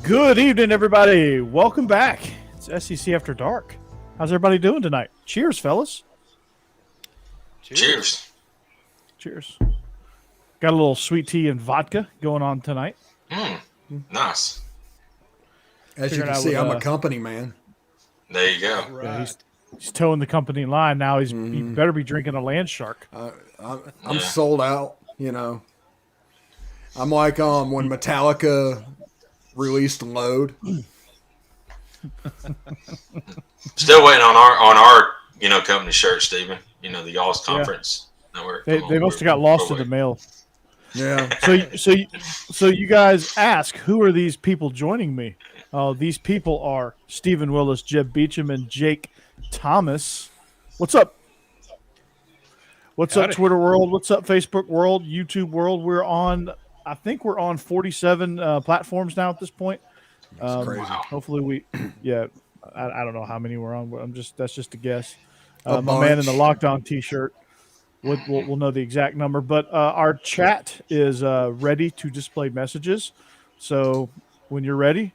Good evening, everybody. Welcome back. It's SEC After Dark. How's everybody doing tonight? Cheers, fellas. Cheers. Cheers. Got a little sweet tea and vodka going on tonight. Nice. As you Figured can I see, would, I'm a company man. There you go. Yeah, he's towing the company line now. He better be drinking a land shark. I'm sold out. I'm like when Metallica released Load. Still waiting on our company shirt, Stephen. The Y'all's Conference Network. They must have got lost in the mail. Yeah. So you guys ask, who are these people joining me? These people are Stephen Willis, Jeb Beecham, and Jake Thomas. What's up? What's up, Twitter world? What's up, Facebook world, YouTube world? I think we're on 47 platforms now at this point. That's crazy. Hopefully I don't know how many we're on. That's just a guess. My man in the Lockdown T-shirt we'll know the exact number. But our chat is ready to display messages. So when you're ready,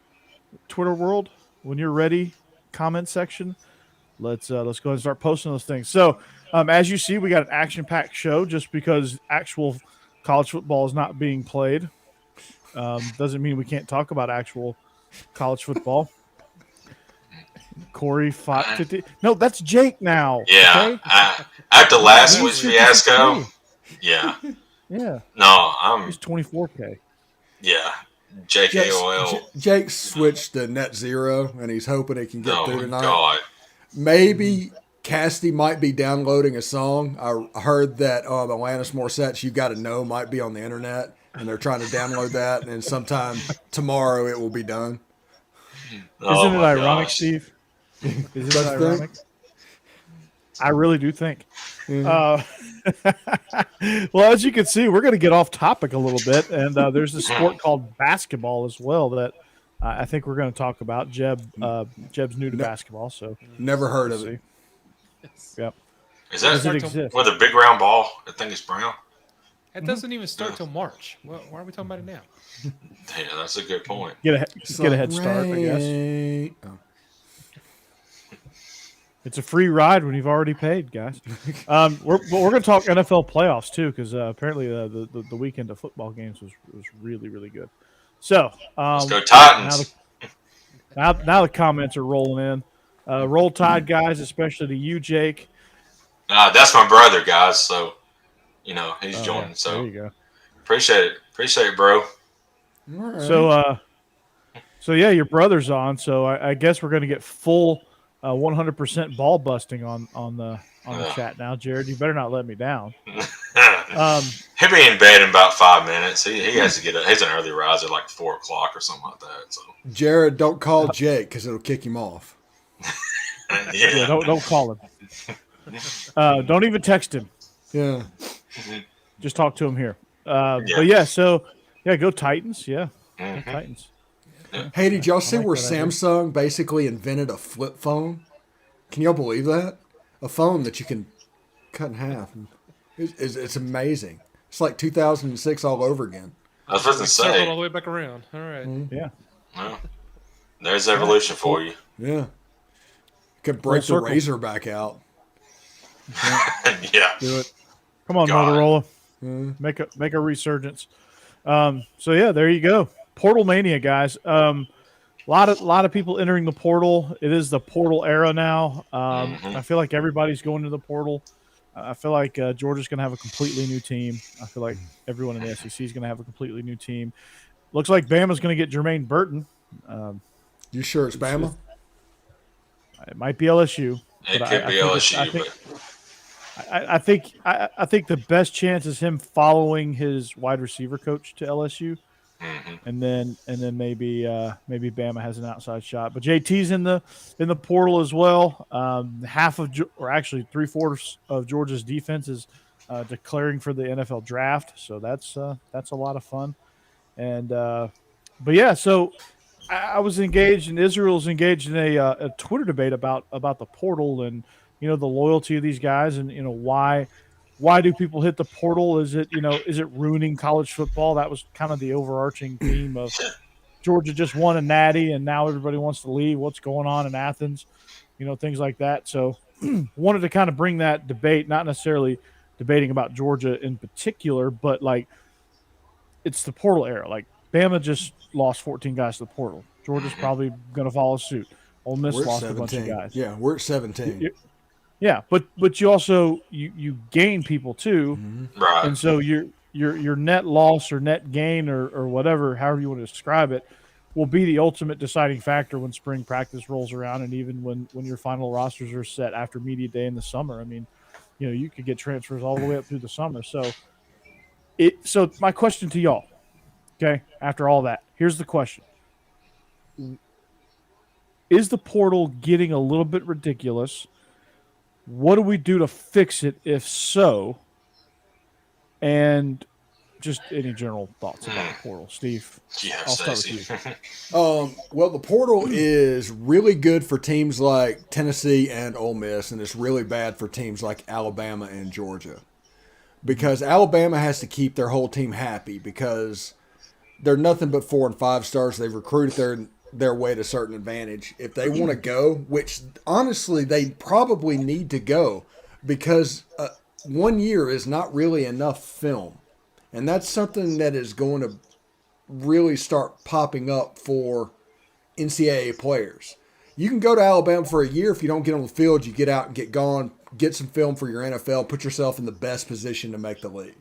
Twitter world, when you're ready, comment section, let's go ahead and start posting those things. So as you see, we got an action-packed show just because actual college football is not being played. Doesn't mean we can't talk about actual college football. Corey fought 50. No, that's Jake now. Yeah. Okay? After last week's fiasco. Yeah. Yeah. No, He's 24K. Yeah. JKOL. Jake switched to net zero, and he's hoping he can get through tonight. God. Maybe Cassidy might be downloading a song. I heard that Alanis Morissette's "You Gotta Know" might be on the internet, and they're trying to download that, and sometime tomorrow it will be done. Isn't it ironic, Steve? Isn't it ironic? I really do think. Well, as you can see, we're going to get off topic a little bit, and there's a sport called basketball as well that I think we're going to talk about. Jeb's new to basketball, so never heard of it. Yep. Is that exist? with a big round ball? I think it's brown. It doesn't even start till March. Why are we talking about it now? Yeah, that's a good point. Get a head start, I guess. Oh. It's a free ride when you've already paid, guys. We're going to talk NFL playoffs too, because apparently the weekend of football games was really, really good. So let's go Titans. Now the comments are rolling in. Roll Tide, guys, especially to you, Jake. That's my brother, guys. So he's joining. Yeah. So there you go. Appreciate it, bro. Right. So yeah, your brother's on. So I guess we're going to get full 100% ball busting on the chat now, Jared. You better not let me down. He'll be in bed in about 5 minutes. He has to get up. He's an early riser, like 4 o'clock or something like that. So Jared, don't call Jake because it'll kick him off. Yeah, don't call him. Don't even text him. Yeah. Just talk to him here. But yeah, so go Titans. Yeah, go Titans. Hey, did y'all see like where that idea. Samsung basically invented a flip phone? Can y'all believe that? A phone that you can cut in half. It's amazing. It's like 2006 all over again. I was supposed to Circle say, all the way back around. All right. Yeah. well, there's evolution for you. Yeah. Could break the Full circle. razor back out. Yeah. Do it. Come on, God. Motorola. Make a resurgence. So yeah, there you go. Portal mania, guys. Lot of people entering the portal. It is the portal era now. I feel like everybody's going to the portal. I feel like Georgia's going to have a completely new team. I feel like everyone in the SEC is going to have a completely new team. Looks like Bama's going to get Jermaine Burton. You sure it's Bama? It might be LSU. It but could be LSU, I think the best chance is him following his wide receiver coach to LSU, and then maybe Bama has an outside shot. But JT's in the portal as well. Half of, or actually 3/4 of Georgia's defense is declaring for the NFL draft, so that's a lot of fun. And but yeah, so I was engaged, and Israel's engaged in a Twitter debate about the portal and the loyalty of these guys, and why do people hit the portal? Is it ruining college football? That was kind of the overarching theme Georgia just won a natty and now everybody wants to leave. What's going on in Athens? Things like that. So wanted to kind of bring that debate, not necessarily debating about Georgia in particular, but like it's the portal era. Like Bama just lost 14 guys to the portal. Georgia's probably going to follow suit. Ole Miss We're at lost 17. a bunch of guys. Yeah, we're at 17. Yeah, but you also you gain people too, Right. and so your net loss or net gain or whatever, however you want to describe it, will be the ultimate deciding factor when spring practice rolls around, and even when your final rosters are set after media day in the summer. I mean, you could get transfers all the way up through the summer. So my question to y'all, okay, after all that, here's the question: is the portal getting a little bit ridiculous? What do we do to fix it, if so? And just any general thoughts about the portal, Steve? Yeah, I'll start with Stacey. you. Well, the portal is really good for teams like Tennessee and Ole Miss, and it's really bad for teams like Alabama and Georgia. Because Alabama has to keep their whole team happy because they're nothing but 4 and 5 stars. They've recruited their way to a certain advantage. If they want to go, which honestly they probably need to go, because 1 year is not really enough film. And that's something that is going to really start popping up for NCAA players. You can go to Alabama for a year. If you don't get on the field, you get out and get gone, get some film for your NFL, put yourself in the best position to make the league.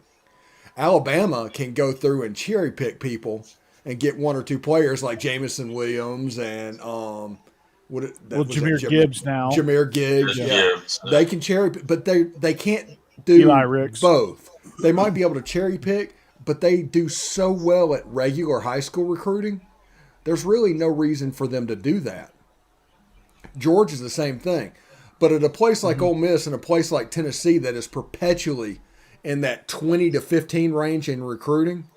Alabama can go through and cherry pick people and get 1 or 2 players like Jamison Williams and Jahmyr Gibbs now. Jahmyr Gibbs, yeah. Gibbs. They can cherry pick, but they can't do Eli Ricks. both. They might be able to cherry pick, but they do so well at regular high school recruiting. There's really no reason for them to do that. Georgia's the same thing. But at a place like Ole Miss and a place like Tennessee that is perpetually in that 20 to 15 range in recruiting,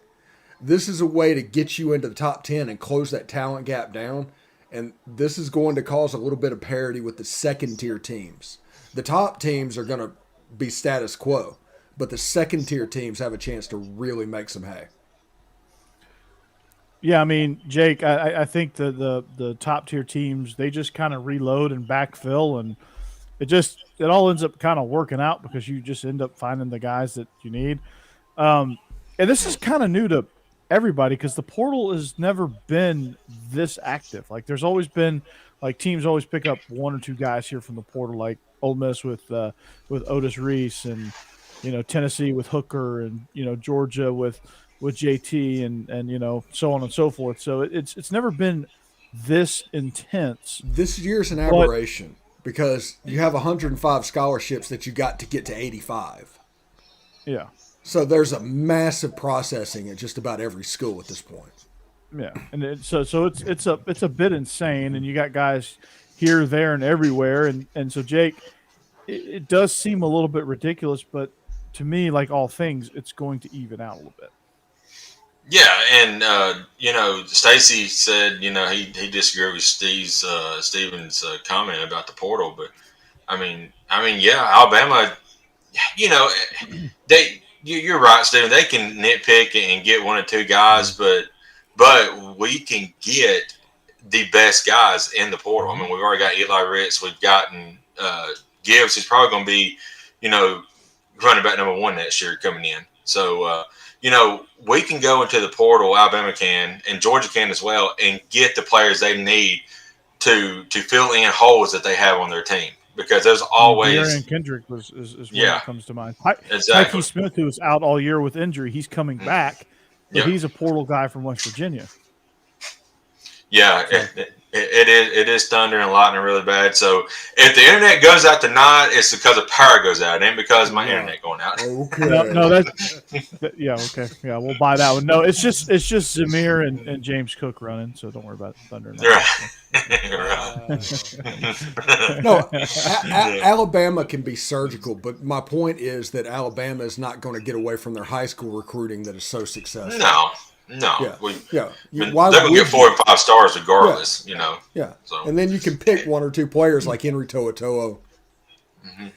this is a way to get you into the top 10 and close that talent gap down. And this is going to cause a little bit of parity with the second-tier teams. The top teams are going to be status quo, but the second-tier teams have a chance to really make some hay. Yeah, I mean, Jake, I think the top-tier teams, they just kind of reload and backfill, and it all ends up kind of working out because you just end up finding the guys that you need. And this is kind of new to everybody because the portal has never been this active. Like there's always been like teams always pick up 1 or 2 guys here from the portal, like Ole Miss with Otis Reese, and Tennessee with Hooker, and Georgia with JT, and so on and so forth. So it's never been this intense. This year's an aberration. Because you have 105 scholarships that you got to get to 85. Yeah. So there's a massive processing at just about every school at this point. Yeah, and so it's a bit insane, and you got guys here, there, and everywhere, and so Jake, it does seem a little bit ridiculous, but to me, like all things, it's going to even out a little bit. Yeah, and Stacey said he disagreed with Steven's comment about the portal, but I mean yeah, Alabama, you're right, Steven. They can nitpick and get 1 or 2 guys, but we can get the best guys in the portal. I mean, we've already got Eli Ricks, we've gotten Gibbs, who's probably going to be running back number 1 next year coming in. So. We can go into the portal, Alabama can, and Georgia can as well, and get the players they need to fill in holes that they have on their team. Because there's always Aaron Kendrick is one that comes to mind. Exactly. Tyke Smith, who was out all year with injury, he's coming back, but he's a portal guy from West Virginia. Yeah, it is thunder and lightning really bad. So if the internet goes out tonight, it's because the power goes out. It ain't because of my internet going out. Okay. No, okay. Yeah, we'll buy that one. No, it's just Zamir and James Cook running, so don't worry about thunder. No, Alabama can be surgical, but my point is that Alabama is not going to get away from their high school recruiting that is so successful. No. Yeah. They're going to get 4 and 5 stars regardless, Yeah. So. And then you can pick 1 or 2 players like Henry To'oTo'o,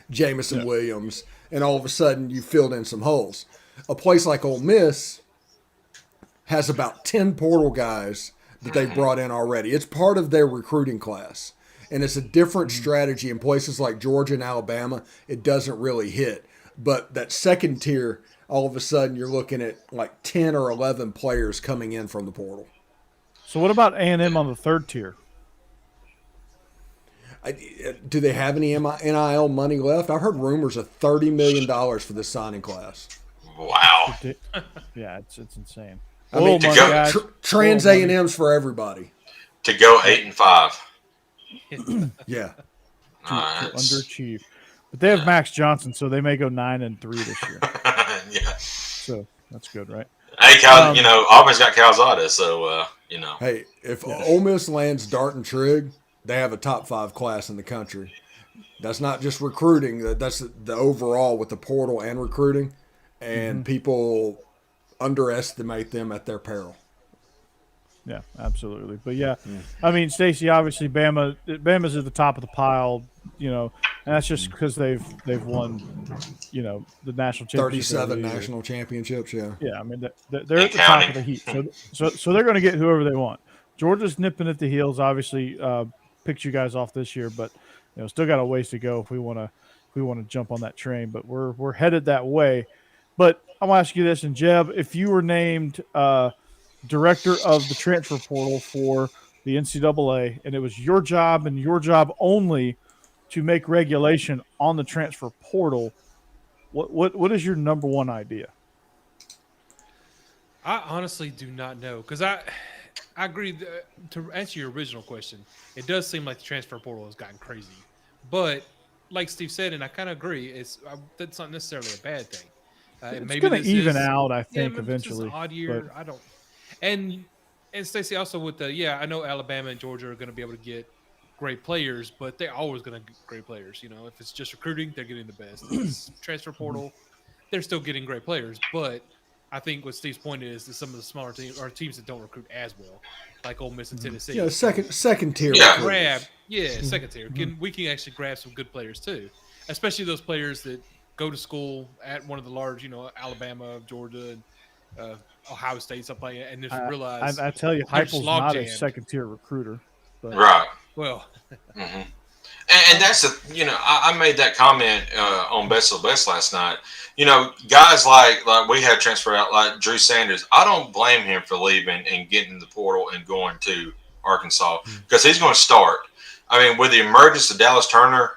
Jamison Williams, and all of a sudden you filled in some holes. A place like Ole Miss has about 10 portal guys that they brought in already. It's part of their recruiting class. And it's a different strategy in places like Georgia and Alabama. It doesn't really hit. But that second tier, all of a sudden you're looking at like 10 or 11 players coming in from the portal. So what about A&M on the third tier? Do they have any NIL money left? I've heard rumors of $30 million for this signing class. Wow. Yeah, it's insane. I mean, to go- trans A&Ms for everybody. To go 8-5. Yeah. To underachieve. But they have Max Johnson, so they may go 9-3 this year. Yeah. So that's good, right? Hey, Cal, Auburn's got Calzada, so Hey, if Ole Miss lands Dart and Trigg, they have a top 5 class in the country. That's not just recruiting. That's the overall with the portal and recruiting. And people underestimate them at their peril. Yeah, absolutely. But yeah, I mean, Stacey, obviously Bama's at the top of the pile, and that's just because they've won, the national championship. 37 national championships, yeah. Yeah, I mean, they're at the top of the heat. So they're going to get whoever they want. Georgia's nipping at the heels, obviously, picked you guys off this year, but still got a ways to go if we want to jump on that train. But we're headed that way. But I'm gonna ask you this, and Jeb, if you were named director of the transfer portal for the NCAA, and it was your job and your job only to make regulation on the transfer portal, what is your number one idea? I honestly do not know, because I agree. To answer your original question, it does seem like the transfer portal has gotten crazy, but like Steve said, and I kind of agree, that's not necessarily a bad thing. It's going to even out, I think, eventually. It's an odd year. I don't. And Stacey, also with I know Alabama and Georgia are going to be able to get great players, but they're always going to get great players. If it's just recruiting, they're getting the best. If it's transfer portal, they're still getting great players. But I think what Steve's point is some of the smaller teams or teams that don't recruit as well, like Ole Miss and Tennessee. Yeah, second tier. Second tier. We can actually grab some good players too, especially those players that go to school at one of the large, Alabama, Georgia, and Ohio State, stuff like that, and just realize. I tell you, Heupel's not a second-tier recruiter. But. Right. Well. And that's I made that comment on Best of the Best last night. Guys like we had transferred out like Drew Sanders. I don't blame him for leaving and getting the portal and going to Arkansas because he's going to start. I mean, with the emergence of Dallas Turner,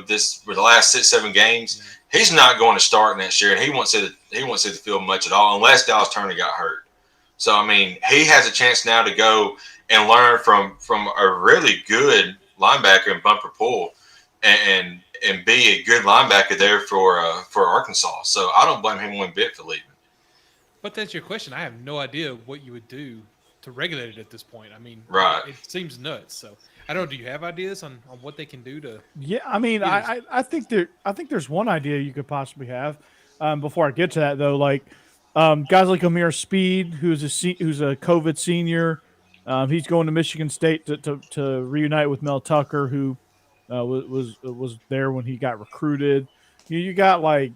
this with the last 6-7 games, he's not going to start next year, and he won't see the field much at all unless Dallas Turner got hurt. So I mean, he has a chance now to go and learn from a really good linebacker in Bumper Pool, and be a good linebacker there for Arkansas. So I don't blame him one bit for leaving. But that's your question. I have no idea what you would do to regulate it at this point. I mean, right? It seems nuts. So I don't know. Do you have ideas on what they can do to? Yeah, I mean, I think there's one idea you could possibly have. Before I get to that though, like guys like Amir Speed, who's a COVID senior. He's going to Michigan State to reunite with Mel Tucker, who was there when he got recruited. You got like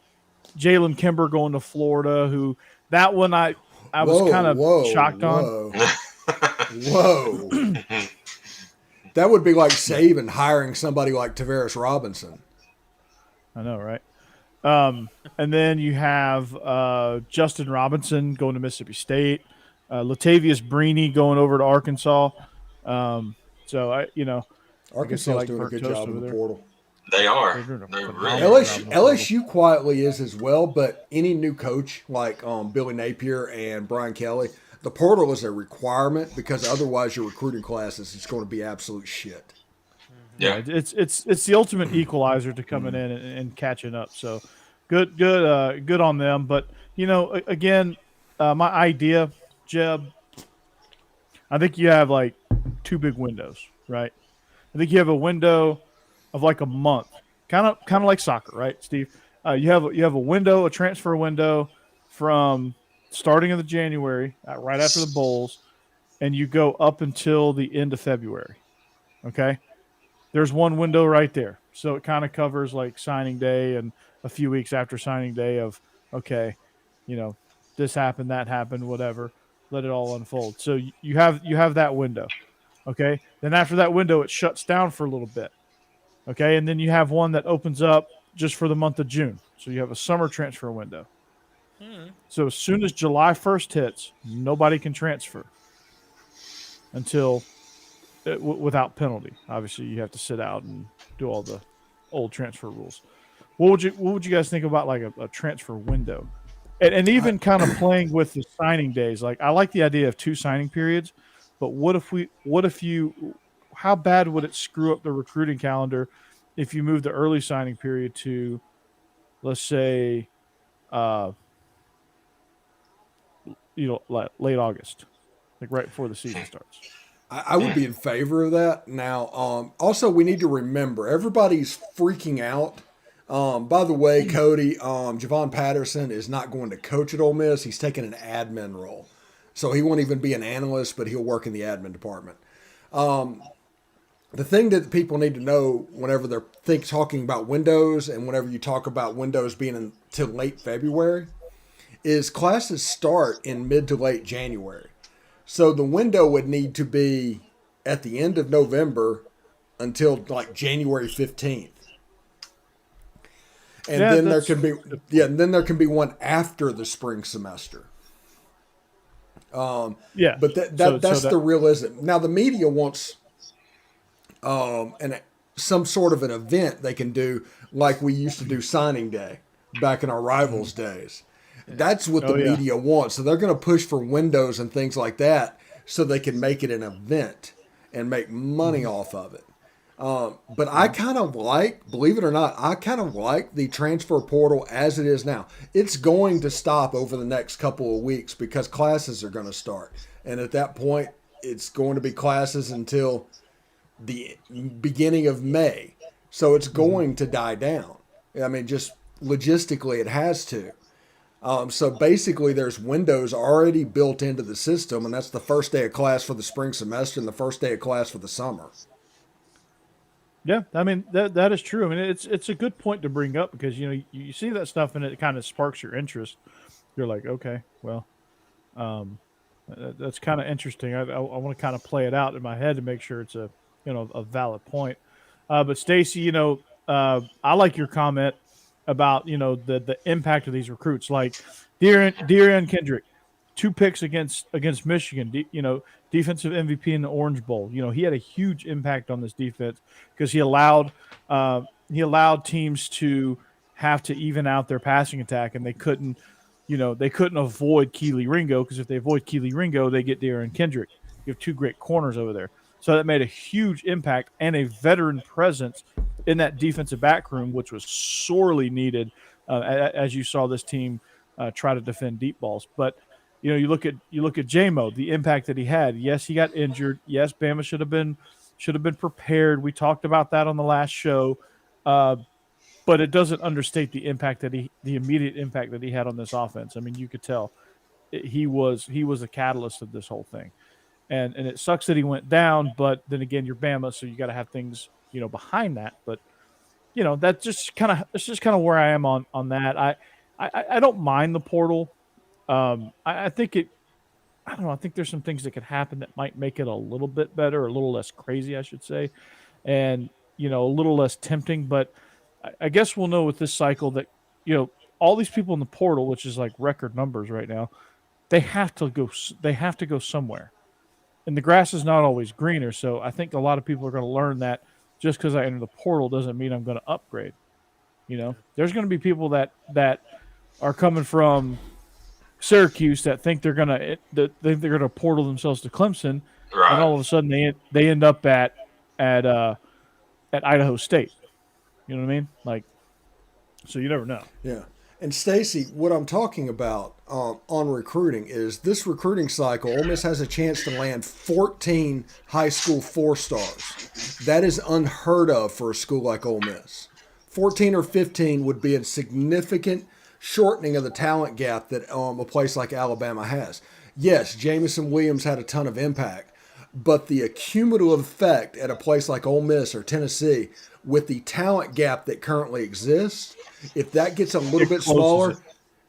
Jalen Kimber going to Florida, who that one I was kind of shocked on. Whoa. That would be like Saban hiring somebody like Tavares Robinson. I know, right? And then you have Justin Robinson going to Mississippi State, Latavius Brini going over to Arkansas. Arkansas is doing a good job in the portal. They are. LSU quietly is as well, but any new coach like Billy Napier and Brian Kelly, the portal is a requirement because otherwise your recruiting classes is going to be absolute shit. Yeah, it's the ultimate equalizer to coming in and catching up. So good on them. But again, my idea, Jeb, I think you have like two big windows, right? I think you have a window of like a month, kind of like soccer, right, Steve? You have a window, a transfer window from starting of the January, right after the bowls, and you go up until the end of February. Okay, there's one window right there, so it kind of covers like signing day and a few weeks after signing day of this happened, that happened, whatever. let it all unfold. So you have that window, okay. Then after that window, it shuts down for a little bit, okay, and then you have one that opens up just for the month of June. So you have a summer transfer window. So as soon as July 1st hits, nobody can transfer until without penalty. Obviously, you have to sit out and do all the old transfer rules. What would you guys think about like a transfer window, and even kind of playing with the signing days? Like I like the idea of 2 signing periods, but how bad would it screw up the recruiting calendar if you move the early signing period to, let's say, like late August, like right before the season starts? I would be in favor of that. Now, also we need to remember everybody's freaking out. By the way, Cody, Javon Patterson is not going to coach at Ole Miss. He's taking an admin role, so he won't even be an analyst, but he'll work in the admin department. The thing that people need to know whenever they're talking about windows and whenever you talk about windows being until late February is classes start in mid to late January. So the window would need to be at the end of November until like January 15th. And then there can be one after the spring semester. But that's the realism. Now the media wants some sort of an event they can do like we used to do signing day back in our rivals days. That's what the media wants. So they're going to push for windows and things like that so they can make it an event and make money off of it. But I kind of believe it or not, I kind of like the transfer portal as it is now. It's going to stop over the next couple of weeks because classes are going to start. And at that point, it's going to be classes until the beginning of May. So it's going to die down. I mean, just logistically, it has to. So basically, there's windows already built into the system, and that's the first day of class for the spring semester and the first day of class for the summer. Yeah, I mean that is true. I mean it's a good point to bring up because you see that stuff and it kind of sparks your interest. You're like, okay, well, that's kind of interesting. I want to kind of play it out in my head to make sure it's a valid point. But Stacy, I like your comment about the impact of these recruits, like De'Aaron Kendrick, 2 picks against Michigan, defensive MVP in the Orange Bowl. He had a huge impact on this defense because he allowed teams to have to even out their passing attack, and they couldn't avoid Keely Ringo, because if they avoid Keely Ringo, they get De'Aaron Kendrick. You have 2 great corners over there. So that made a huge impact and a veteran presence in that defensive back room, which was sorely needed as you saw this team try to defend deep balls. But you look at J-Mo, the impact that he had. Yes, he got injured. Yes, Bama should have been prepared. We talked about that on the last show, but it doesn't understate the immediate impact that he had on this offense. I mean, you could tell he was a catalyst of this whole thing. And it sucks that he went down, but then again, you're Bama, so you got to have things behind that. But that's just kind of where I am on that. I don't mind the portal. I think I don't know. I think there's some things that could happen that might make it a little bit better, or a little less crazy, I should say, and a little less tempting. But I guess we'll know with this cycle that all these people in the portal, which is like record numbers right now, they have to go somewhere. And the grass is not always greener, so I think a lot of people are going to learn that just because I enter the portal doesn't mean I'm going to upgrade. There's going to be people that are coming from Syracuse that think they're going to portal themselves to Clemson, Right. and all of a sudden they end up at Idaho State. You know what I mean? Like, so you never know. Yeah. And Stacy, what I'm talking about on recruiting is this recruiting cycle, Ole Miss has a chance to land 14 high school 4-stars. That is unheard of for a school like Ole Miss. 14 or 15 would be a significant shortening of the talent gap that a place like Alabama has. Yes, Jamison Williams had a ton of impact, but the accumulative effect at a place like Ole Miss or Tennessee with the talent gap that currently exists, if that gets a little bit smaller,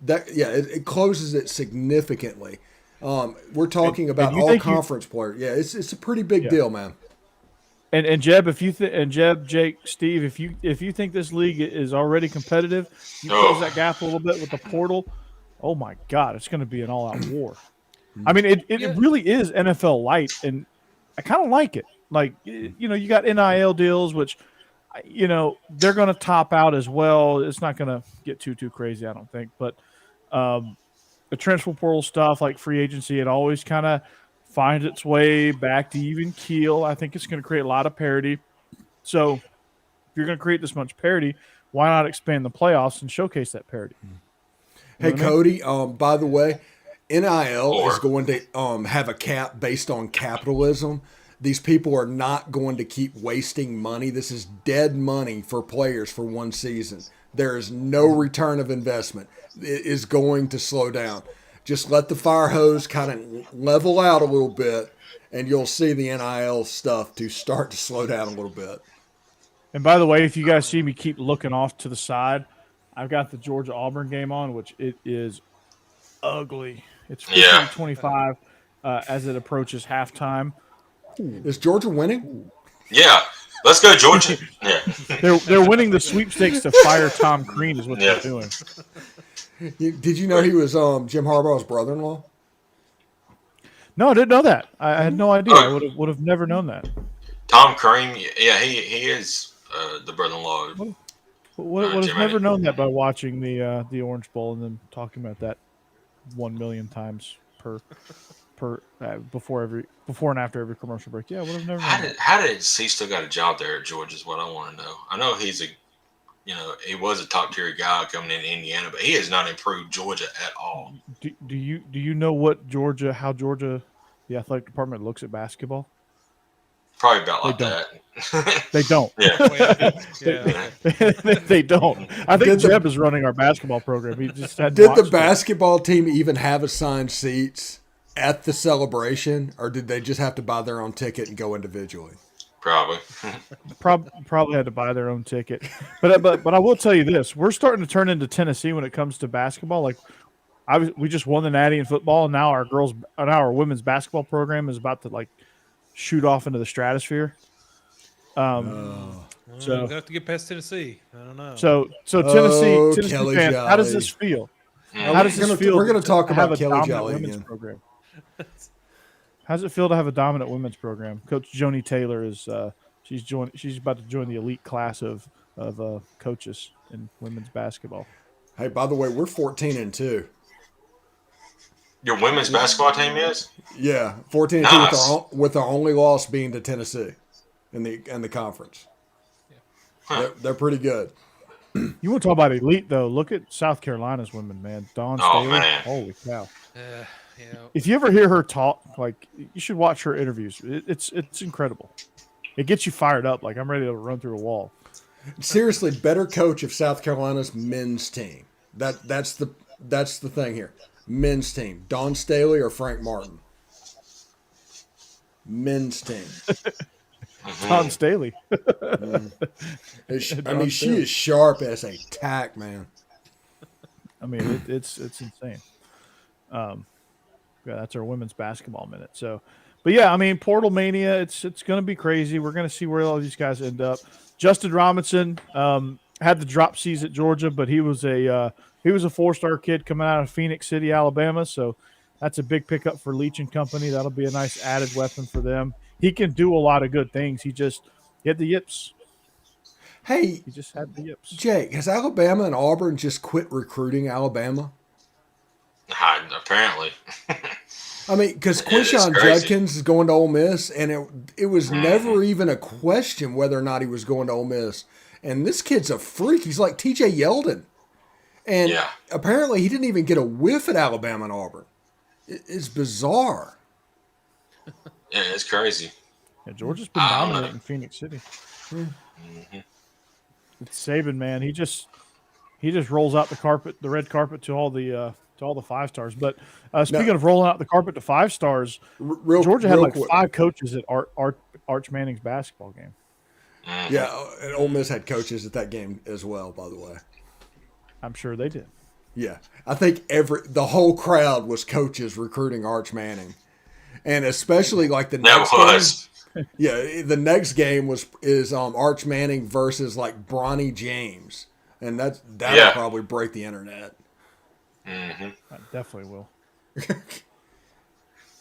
it closes it significantly. We're talking about you all think conference players. Yeah, it's a pretty big deal, man. And Jeb, Jake, Steve, if you think this league is already competitive, you close that gap a little bit with the portal. Oh my God, it's going to be an all-out war. I mean, it really is NFL light, and I kind of like it. Like, you got NIL deals, which, they're going to top out as well. It's not going to get too crazy, I don't think. But the transfer portal stuff, like free agency, it always kind of finds its way back to even keel. I think it's going to create a lot of parity. So if you're going to create this much parity, why not expand the playoffs and showcase that parity? Hey, Cody, by the way, NIL is going to have a cap based on capitalism. These people are not going to keep wasting money. This is dead money for players for one season. There is no return of investment. It is going to slow down. Just let the fire hose kind of level out a little bit, and you'll see the NIL stuff to start to slow down a little bit. And by the way, if you guys see me keep looking off to the side, I've got the Georgia-Auburn game on, which it is ugly. It's 50-25 as it approaches halftime. Is Georgia winning? Yeah. Let's go, Georgia. Yeah. They're winning the sweepstakes to fire Tom Crean is what they're doing. Did you know he was Jim Harbaugh's brother-in-law? No, I didn't know that. I had no idea. I would have never known that. Tom Crean, yeah, he is the brother-in-law. Would have never known that by watching the Orange Bowl and then talking about that 1 million times per before and after every commercial break. Yeah, I would have never known. How did he still got a job there at Georgia is what I want to know. I know he was a top tier guy coming in Indiana, but he has not improved Georgia at all. Do you know how Georgia, the athletic department, looks at basketball? Probably about like that. They don't. Yeah. They don't. I think Jeb is running our basketball program. He just had Did the basketball team even have assigned seats at the celebration, or did they just have to buy their own ticket and go individually? Probably. Probably had to buy their own ticket. But I will tell you this: we're starting to turn into Tennessee when it comes to basketball. Like, we just won the Natty in football, and now our women's basketball program is about to shoot off into the stratosphere. So we have to get past Tennessee. I don't know. So Tennessee Kelly fans, Jolly. how does this feel? How does this feel? We're going to talk have about a Kelly dominant Jolly women's again. program. How does it feel to have a dominant women's program? Coach Joni Taylor is she's about to join the elite class of coaches in women's basketball. Hey, by the way, we're 14-2. Your women's basketball team is? Yeah, 14-2 Nice. with our only loss being to Tennessee in the conference. Huh. They're pretty good. You want to talk about elite though? Look at South Carolina's women, man. Dawn Staley. Man. Holy cow! If you ever hear her talk, you should watch her interviews. It's incredible. It gets you fired up. Like, I'm ready to run through a wall. Seriously, better coach of South Carolina's men's team. That's the thing here. Men's team. Dawn Staley or Frank Martin? Men's team. Dawn Staley. She is sharp as a tack, man. I mean, it's insane. Yeah, that's our women's basketball minute. So, but yeah, I mean, Portal Mania, it's going to be crazy. We're going to see where all these guys end up. Justin Robinson had the drop C's at Georgia, but he was a 4-star kid coming out of Phoenix City, Alabama. So that's a big pickup for Leach and company. That'll be a nice added weapon for them. He can do a lot of good things. He had the yips. Hey, he just had the yips. Jake, has Alabama and Auburn just quit recruiting Alabama? Apparently. I mean, because Quinshon Judkins is going to Ole Miss, and it was never even a question whether or not he was going to Ole Miss. And this kid's a freak. He's like T.J. Yeldon. And apparently he didn't even get a whiff at Alabama and Auburn. It's bizarre. Yeah, it's crazy. Yeah, Georgia's been dominant in Phoenix City. Mm-hmm. It's Saban, man. He just rolls out the red carpet to all the 5-stars. But speaking of rolling out the carpet to 5-stars, Georgia had 5 coaches at Arch Manning's basketball game. Mm-hmm. Yeah, and Ole Miss had coaches at that game as well, by the way. I'm sure they did. Yeah, I think the whole crowd was coaches recruiting Arch Manning, and especially like the That next was. game. Yeah, the next game is Arch Manning versus like Bronny James, and that'll Yeah. probably break the internet. Mm-hmm. That definitely will.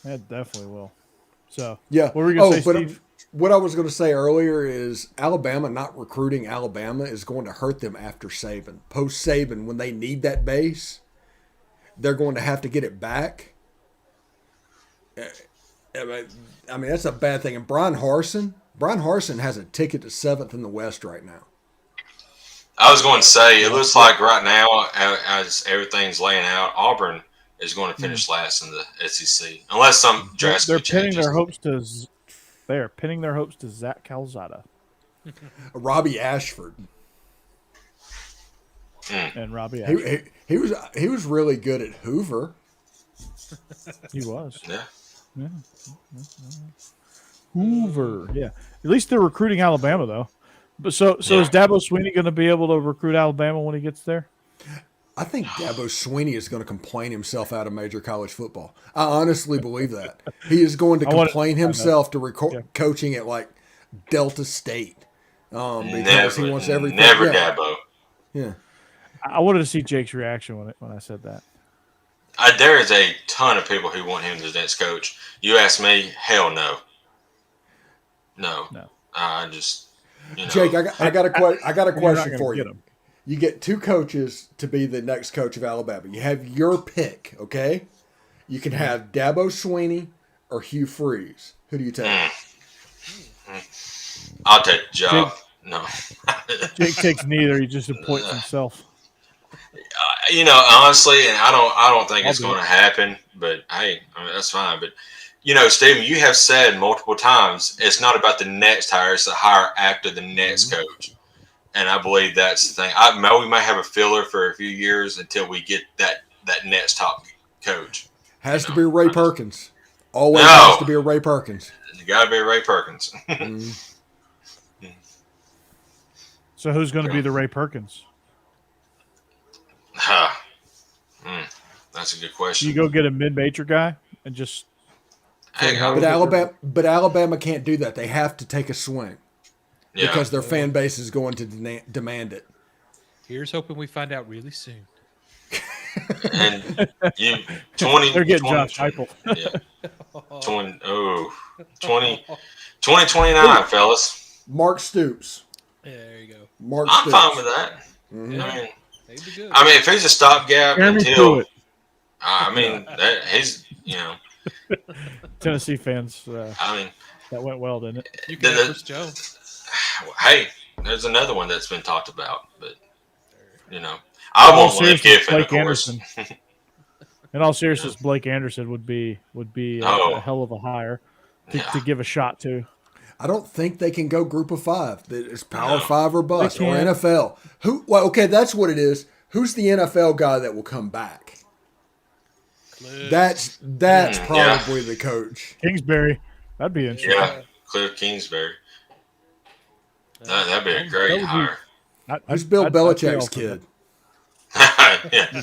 That definitely will. So Yeah. what were you gonna say, but Steve? what I was going to say earlier is Alabama not recruiting Alabama is going to hurt them after Saban. Post Saban, when they need that base, they're going to have to get it back. I mean that's a bad thing. And Brian Harsin has a ticket to 7th in the West right now. I was going to say, it looks like right now, as everything's laying out, Auburn is going to finish last in the SEC, unless some drastic They're pinning changes. their hopes to. They are pinning their hopes to Zach Calzada Robbie Ashford. and Robbie. Ashford. He was really good at Hoover. He was. Yeah. Hoover. Yeah. At least they're recruiting Alabama though. But so is Dabo Swinney going to be able to recruit Alabama when he gets there? I think Dabo Swinney is going to complain himself out of major college football. I honestly believe that. He is going to complain himself to coaching at like Delta State because he wants everything. Never Dabo. Yeah. I wanted to see Jake's reaction when I said that. There is a ton of people who want him as next coach. You ask me, hell no. No. I just, Jake, I got a question for you. Him. You get 2 coaches to be the next coach of Alabama. You have your pick, okay? You can have Dabo Swinney or Hugh Freeze. Who do you take? I'll take the job. No. Jake takes neither. He just appoints himself. Honestly, and I don't think it's going to happen. But hey, that's fine. But Stephen, you have said multiple times it's not about the next hire; it's the hire after the next coach. And I believe that's the thing. We might have a filler for a few years until we get that next top coach. Has to be Ray Perkins. Always has to be a Ray Perkins. You got to be Ray Perkins. So who's going to be the Ray Perkins? That's a good question. You go get a mid-major guy and just. But Alabama can't do that. They have to take a swing. Yeah. Because their fan base is going to demand it. Here's hoping we find out really soon. And you, they're getting Josh Heupel. Yeah. 2029, fellas. Mark Stoops. Yeah, there you go. I'm fine with that. Mm-hmm. They'd be good. If he's a stopgap until, he's, Tennessee fans. That went well, didn't it? You can have Chris Jones. Hey, there's another one that's been talked about, but I won't Lane Kiffin, of course. In all seriousness, Blake Anderson would be a hell of a hire to give a shot to. I don't think they can go Group of 5. It's Power 5 or bust or NFL. That's what it is. Who's the NFL guy that will come back? Cliff. That's probably the coach. Kingsbury. That'd be interesting. Yeah, Cliff Kingsbury. That'd be a great hire. Who's Bill Belichick's kid? Yeah.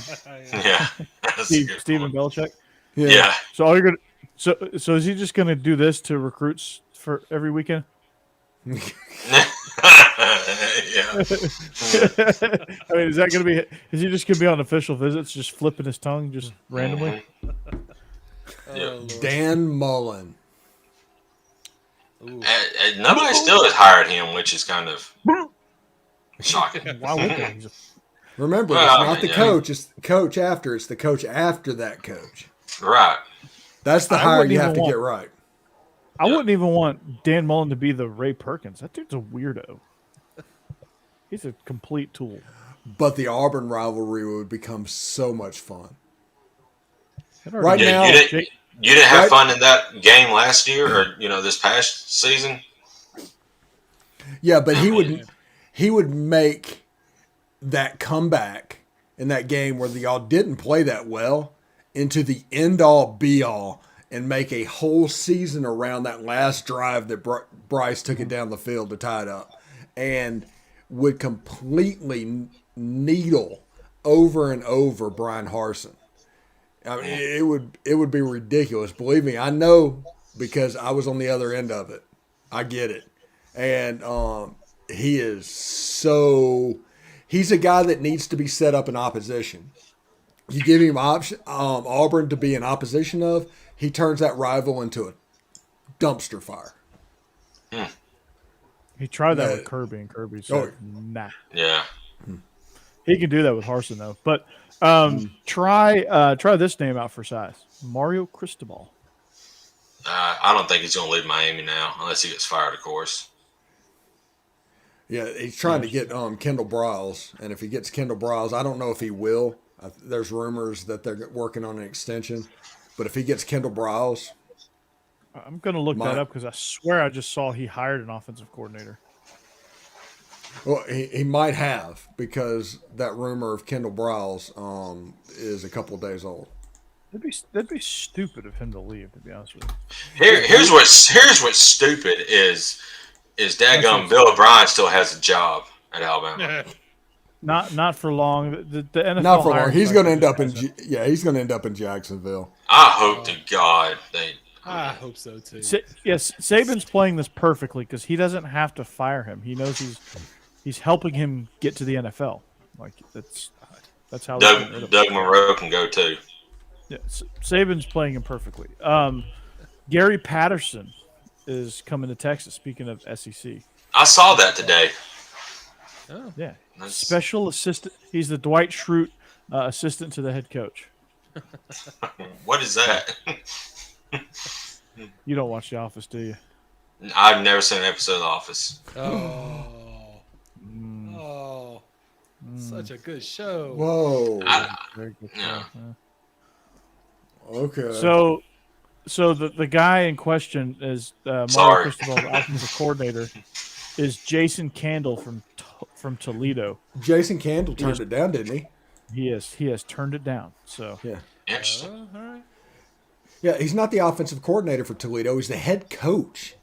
Stephen Belichick. Yeah. So all you're gonna so is he just gonna do this to recruits for every weekend? Yeah. I mean, is that gonna be? Is he just gonna be on official visits, just flipping his tongue, just randomly? Dan Mullen. Nobody still has hired him, which is kind of shocking. Why would they? Remember, it's not the coach; it's the coach after. It's the coach after that coach. Right. That's the hire you have to get right. I wouldn't even want Dan Mullen to be the Ray Perkins. That dude's a weirdo. He's a complete tool. But the Auburn rivalry would become so much fun. Right now, you didn't have fun in that game last year, or this past season. Yeah, but he would make that comeback in that game where y'all didn't play that well into the end-all be-all and make a whole season around that last drive that Bryce took it down the field to tie it up, and would completely needle over and over Brian Harsin. I mean, it would be ridiculous. Believe me, I know because I was on the other end of it. I get it, and he is so. He's a guy that needs to be set up in opposition. You give him Auburn to be in opposition of, he turns that rival into a dumpster fire. He tried that with Kirby, and Kirby said, "Nah." Yeah. He can do that with Harsin though. But try this name out for size: Mario Cristobal. I don't think he's going to leave Miami now unless he gets fired, of course. Yeah, he's trying to get Kendall Briles, and if he gets Kendall Briles, I don't know if he will. There's rumors that they're working on an extension, but if he gets Kendall Briles, I'm going to look that up because I swear I just saw he hired an offensive coordinator. Well, he might have, because that rumor of Kendall Briles is a couple of days old. That'd be stupid of him to leave, to be honest with you. Here's what's stupid is daggum Bill O'Brien still has a job at Alabama. Not for long. The NFL not for long. He's going to end up he's going to end up in Jacksonville. I hope to God they. I hope so too. Yes, Saban's playing this perfectly because he doesn't have to fire him. He knows he's helping him get to the NFL. Like that's how Doug Monroe can go too. Yeah, Saban's playing him perfectly. Gary Patterson is coming to Texas. Speaking of SEC, I saw that today. Oh. Yeah, special assistant. He's the Dwight Schrute assistant to the head coach. What is that? You don't watch The Office, do you? I've never seen an episode of The Office. Such a good show. Whoa. Very good Yeah. show. Okay. So the guy in question is Mario Cristobal's offensive coordinator is Jason Candle from Toledo. Jason Candle turned it down, didn't he? He has turned it down. So yeah. Interesting. All right. Yeah, he's not the offensive coordinator for Toledo. He's the head coach.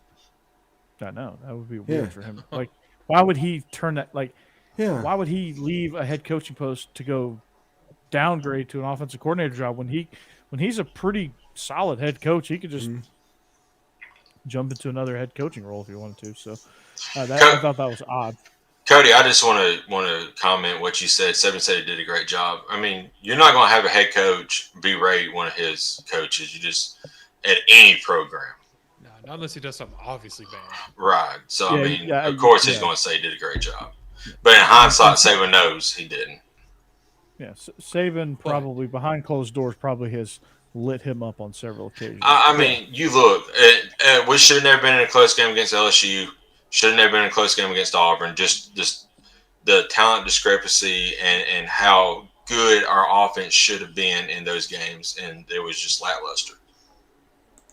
I know that would be weird for him. Like, why would he turn that? Like, why would he leave a head coaching post to go downgrade to an offensive coordinator job when he's a pretty solid head coach? He could just jump into another head coaching role if he wanted to. So I thought that was odd. Cody, I just want to comment what you said. Saban said he did a great job. I mean, you're not going to have a head coach berate one of his coaches. You just at any program. No, not unless he does something obviously bad. Right. So of course he's going to say he did a great job. But in hindsight, Saban knows he didn't. Yeah, Saban probably behind closed doors probably has lit him up on several occasions. I mean, you look. We should have never been in a close game against LSU. Should have never been in a close game against Auburn. Just the talent discrepancy and how good our offense should have been in those games, and it was just lackluster.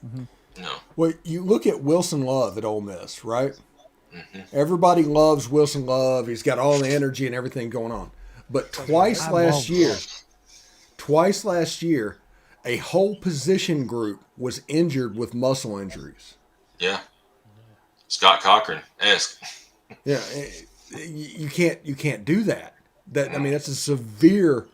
Mm-hmm. No. Well, you look at Wilson Love at Ole Miss, right? Mm-hmm. Everybody loves Wilson Love. He's got all the energy and everything going on. But twice last year, a whole position group was injured with muscle injuries. Yeah. Scott Cochran-esque. Yeah, you can't do that. I mean, that's a severe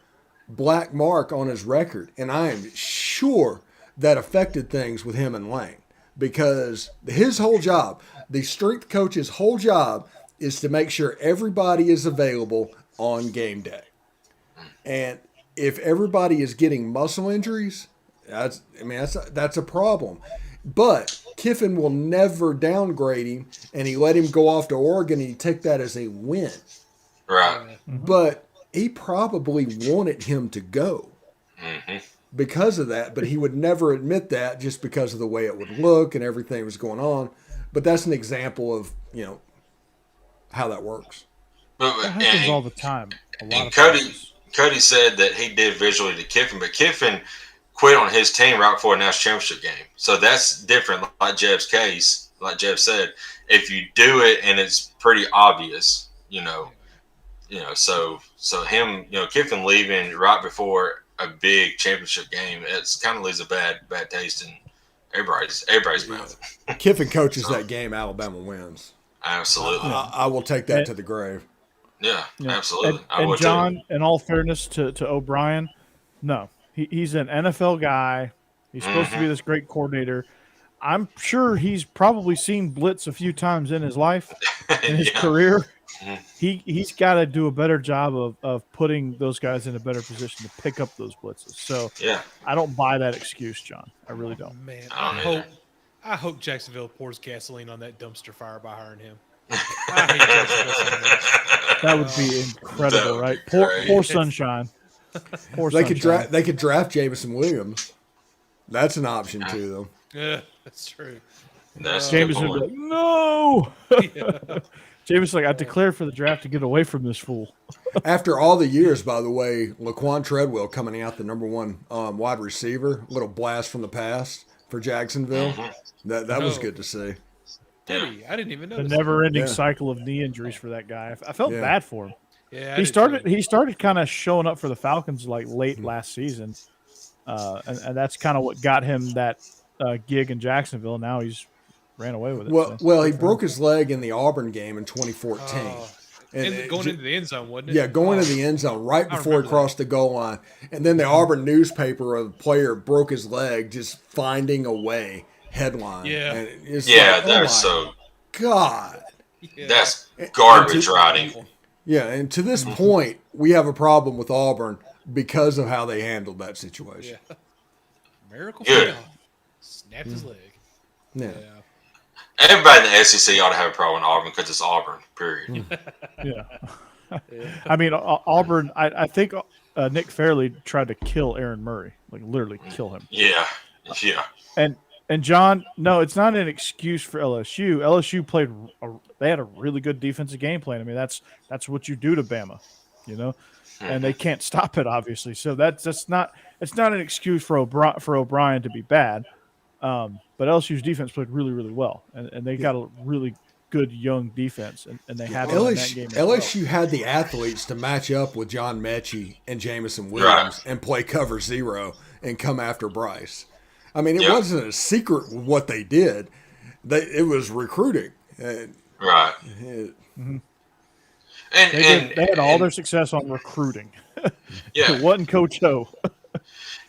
black mark on his record, and I am sure that affected things with him and Lane, because his whole job, the strength coach's whole job, is to make sure everybody is available on game day. And if everybody is getting muscle injuries, that's a problem. But Kiffin will never downgrade him, and he let him go off to Oregon, and he took that as a win. Right. But he probably wanted him to go because of that, but he would never admit that just because of the way it would look and everything was going on. But that's an example of, how that works. That happens all the time. Cody said that he did visually to Kiffin, but Kiffin quit on his team right before a national championship game. So that's different, like Jeb's case. Like Jeb said, if you do it and it's pretty obvious, so him, Kiffin leaving right before a big championship game, it's kind of leaves a bad taste in everybody's mouth. Kiffin coaches that game, Alabama wins. Absolutely. I will take that to the grave. Yeah, You know, absolutely. I and would John, in all fairness to O'Brien, no, he's an NFL guy. He's supposed to be this great coordinator. I'm sure he's probably seen blitz a few times in his life, too. in his Yeah. career. Mhm. He's got to do a better job of putting those guys in a better position to pick up those blitzes. So Yeah. I don't buy that excuse, John. I really don't. Man, I don't either. I hope Jacksonville pours gasoline on that dumpster fire by hiring him. I hate Jacksonville so much. That would be incredible, That would right? be Pour, great. pour sunshine. Pour They could sunshine. draft Jameson Williams. That's an option to them. Yeah, that's true. That's a good Jameson would be point. like, no. Yeah. Jameson like, I declared for the draft to get away from this fool. After all the years, by the way, Laquan Treadwell coming out the number one wide receiver, little blast from the past for Jacksonville. That was good to see. Did he? I didn't even know. The never-ending Yeah. cycle of knee injuries for that guy. I felt Yeah. bad for him. Yeah, He started kind of showing up for the Falcons like late last season, and that's kind of what got him that gig in Jacksonville. Now he's ran away with it. Well, he broke his leg in the Auburn game in 2014. And going into the end zone, wasn't it? Yeah, going to the end zone right I before he remember crossed the goal line. And then the Auburn newspaper, a player broke his leg just finding a way headline. Yeah. And it's Yeah, like, that's my so. God. Yeah. That's garbage writing. Yeah, and to this point, we have a problem with Auburn because of how they handled that situation. Yeah. Miracle Good. Fell. Snapped his leg. Yeah. Yeah. Everybody in the SEC ought to have a problem with Auburn because it's Auburn. Period. Yeah. I mean, Auburn. I think Nick Fairley tried to kill Aaron Murray, like literally kill him. Yeah. Yeah. And John, no, it's not an excuse for LSU. LSU played. They had a really good defensive game plan. I mean, that's what you do to Bama, you know, and they can't stop it, obviously. So that's not. It's not an excuse for O'Brien to be bad. But LSU's defense played really, really well, and they got a really good young defense, and they had them in that game. LSU had the athletes to match up with John Mechie and Jameson Williams and play cover zero and come after Bryce. I mean, it wasn't a secret what they did. It was recruiting. Right. They had all their success on recruiting. Yeah. It wasn't Coach O.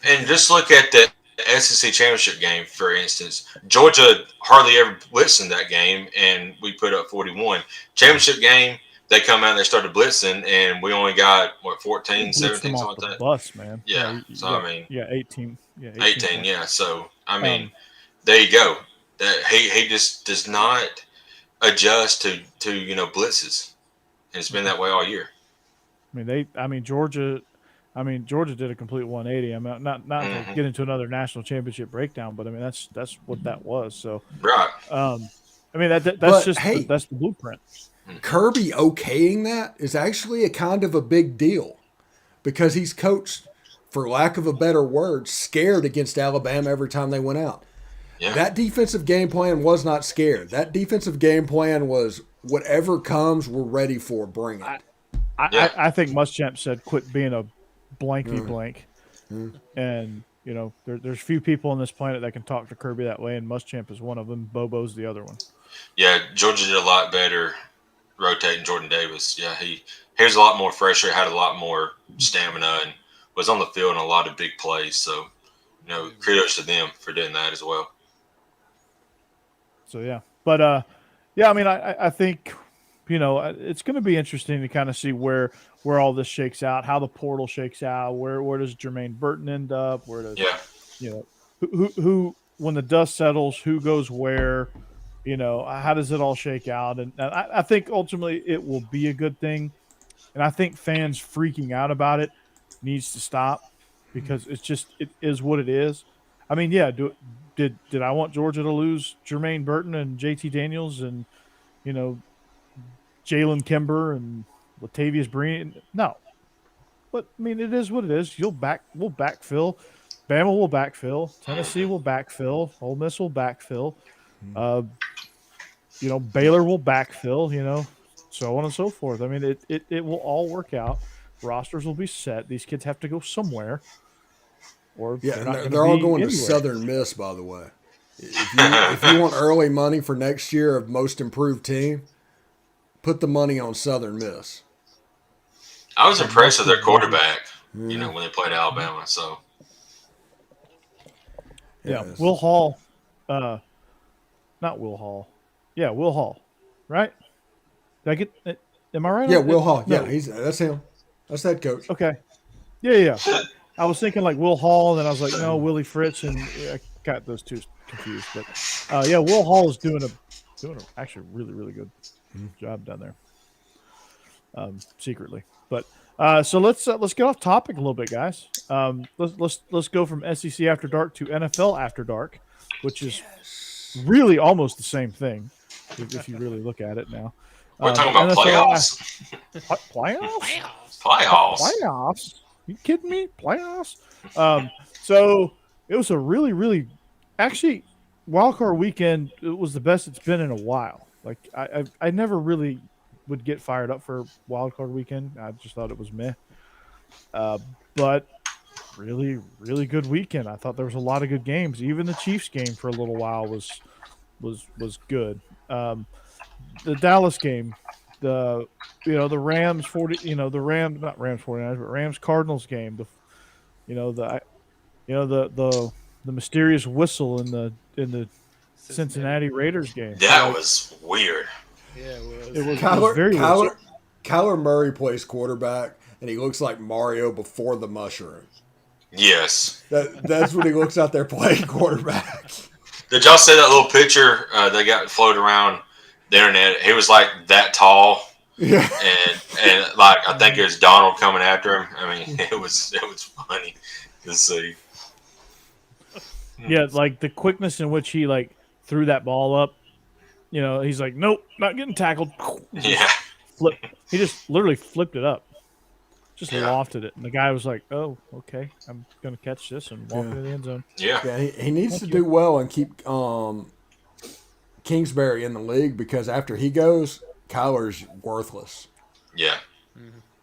And just look at the SEC championship game, for instance. Georgia hardly ever blitzed in that game, and we put up 41. Championship game, they come out and they started blitzing, and we only got, 14, 17, something like that? Bus, man. Yeah. So, I mean. Yeah, 18. Yeah, 18, yeah. So, I mean, there you go. He just does not adjust to blitzes. And it's been that way all year. Georgia did a complete 180. I mean, not to get into another national championship breakdown, but I mean that's what that was. So right. I mean that's that's the blueprint. Kirby okaying that is actually a kind of a big deal because he's coached, for lack of a better word, scared against Alabama every time they went out. Yeah. That defensive game plan was not scared. That defensive game plan was whatever comes, we're ready for. Bring it. I think Muschamp said, "Quit being a blankety blank," and there's few people on this planet that can talk to Kirby that way, and Muschamp is one of them. Bobo's the other one. Yeah, Georgia did a lot better rotating Jordan Davis. Yeah, he was a lot more fresher, had a lot more stamina, and was on the field in a lot of big plays. So, kudos to them for doing that as well. So yeah, but I mean, I think it's going to be interesting to kind of see where all this shakes out, how the portal shakes out, where does Jermaine Burton end up, where does who when the dust settles, who goes where, how does it all shake out, and I think ultimately it will be a good thing, and I think fans freaking out about it needs to stop because it is what it is. I mean, yeah, did I want Georgia to lose Jermaine Burton and JT Daniels and Jalen Kimber and Latavius Breen? No. But, I mean, it is what it is. We'll backfill. Bama will backfill. Tennessee will backfill. Ole Miss will backfill. Baylor will backfill, so on and so forth. I mean, it will all work out. Rosters will be set. These kids have to go somewhere. Or they're all going to Southern Miss, by the way. If you want early money for next year of most improved team, put the money on Southern Miss. I was impressed with their quarterback. Mm. You know, when they played Alabama. So Yeah, Yes. Will Hall, not Will Hall. Yeah, Will Hall, right? Did I get? Am I right? Yeah, on Will it? Hall. No. Yeah, that's him. That's that coach. Okay. Yeah. I was thinking like Will Hall, and then I was like, no, Willie Fritz, and I got those two confused. But yeah, Will Hall is doing a actually really good job down there, secretly. But so let's get off topic a little bit, guys. Let's go from SEC After Dark to NFL After Dark, which is really almost the same thing if you really look at it now. we're talking about playoffs. Playoffs? Playoffs. You kidding me? Playoffs? So it was a really actually wildcard weekend. It was the best it's been in a while. Like I never really would get fired up for wildcard weekend. I just thought it was meh. But really good weekend. I thought there was a lot of good games. Even the Chiefs game for a little while was good. The Dallas game, the Rams 40, the Rams, not Rams 49ers, but Rams Cardinals game, the mysterious whistle in the Cincinnati Raiders game. That was weird. Yeah, It was Kyler, very weird. Kyler Murray plays quarterback, and he looks like Mario before the mushroom. Yes. That's when he looks out there playing quarterback. Did y'all see that little picture they got floated around the internet? He was like that tall, Yeah. and like I think it was Donald coming after him. I mean, it was funny to see. Yeah, like the quickness in which he like threw that ball up. He's like, nope, not getting tackled. Yeah. He just literally flipped it up. Just Yeah. lofted it. And the guy was like, oh, okay, I'm going to catch this and walk into the end zone. Yeah. Yeah, he needs to do well and keep Kingsbury in the league, because after he goes, Kyler's worthless. Yeah.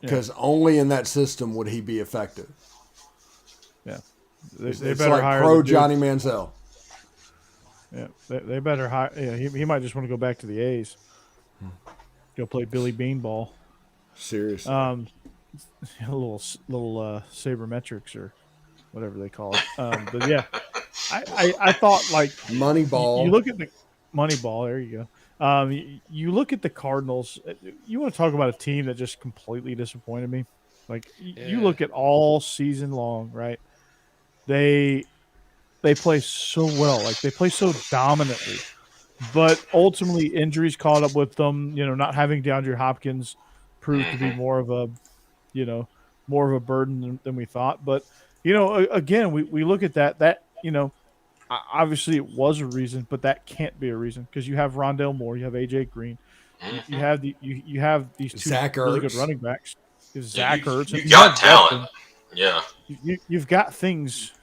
Because only in that system would he be effective. Yeah. They It's better like hire pro the dude. Johnny Manziel. Yeah, they better hire. Yeah, he might just want to go back to the A's. Go play Billy Beanball. Seriously. A little sabermetrics or whatever they call it. But yeah, I thought like Moneyball. You look at the Moneyball. There you go. You look at the Cardinals. You want to talk about a team that just completely disappointed me. Like you look at all season long, right? They play so well. Like they play so dominantly, but ultimately injuries caught up with them. Not having DeAndre Hopkins proved to be more of a burden than we thought. But again, we look at that. Obviously it was a reason, but that can't be a reason because you have Rondale Moore, you have AJ Green, you have you have these two Zach really good Ertz. running backs. Zach Ertz. You got talent. Yeah. You've got things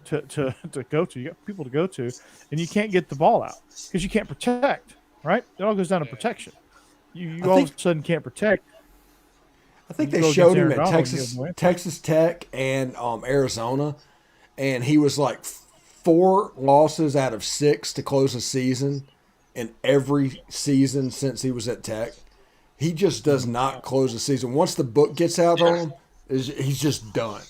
to go to. You got people to go to, and you can't get the ball out because you can't protect. Right? It all goes down to protection. You all of a sudden can't protect. I think You they go showed against him Aaron at Donald, you have no Texas Tech and Arizona, and he was like 4 losses out of 6 to close the season in every season since he was at Tech. He just does not close the season. Once the book gets out on him, he's just done.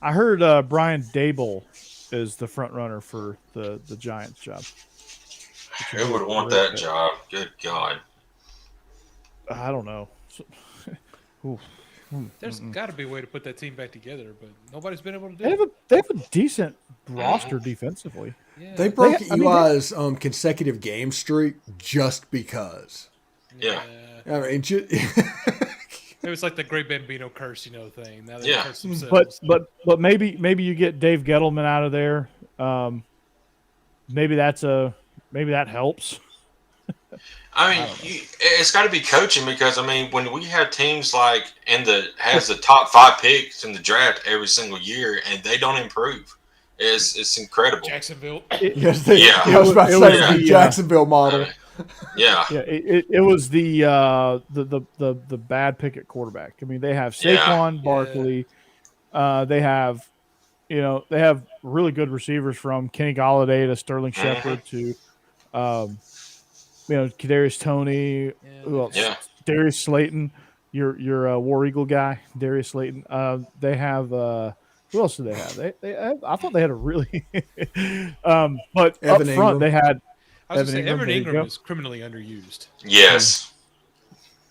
I heard Brian Dable is the front runner for the Giants job. Who would want that job? Good God. I don't know. There's got to be a way to put that team back together, but nobody's been able to do They it. have a decent roster defensively. Yeah. They broke I mean, Eli's consecutive game streak just because. Yeah. I mean, It was like the Great Bambino curse, thing. Now they Yeah. curse themselves. But maybe you get Dave Gettleman out of there. Maybe that helps. I mean, it's got to be coaching because when we have teams like has the top 5 picks in the draft every single year and they don't improve, it's incredible. Jacksonville. yes, Yeah. I was about to It say was the the, Jacksonville model. Yeah. Yeah, it was the bad pick at quarterback. I mean, they have Saquon Barkley. They have really good receivers from Kenny Golladay to Sterling Shepard to Kadarius Toney. Who else? Yeah. Darius Slayton, your War Eagle guy, Darius Slayton. They have who else do they have? I thought they had a really, but up Evan front Ingram. they had I was going to say, Evan there you Ingram go. is criminally underused. Yes.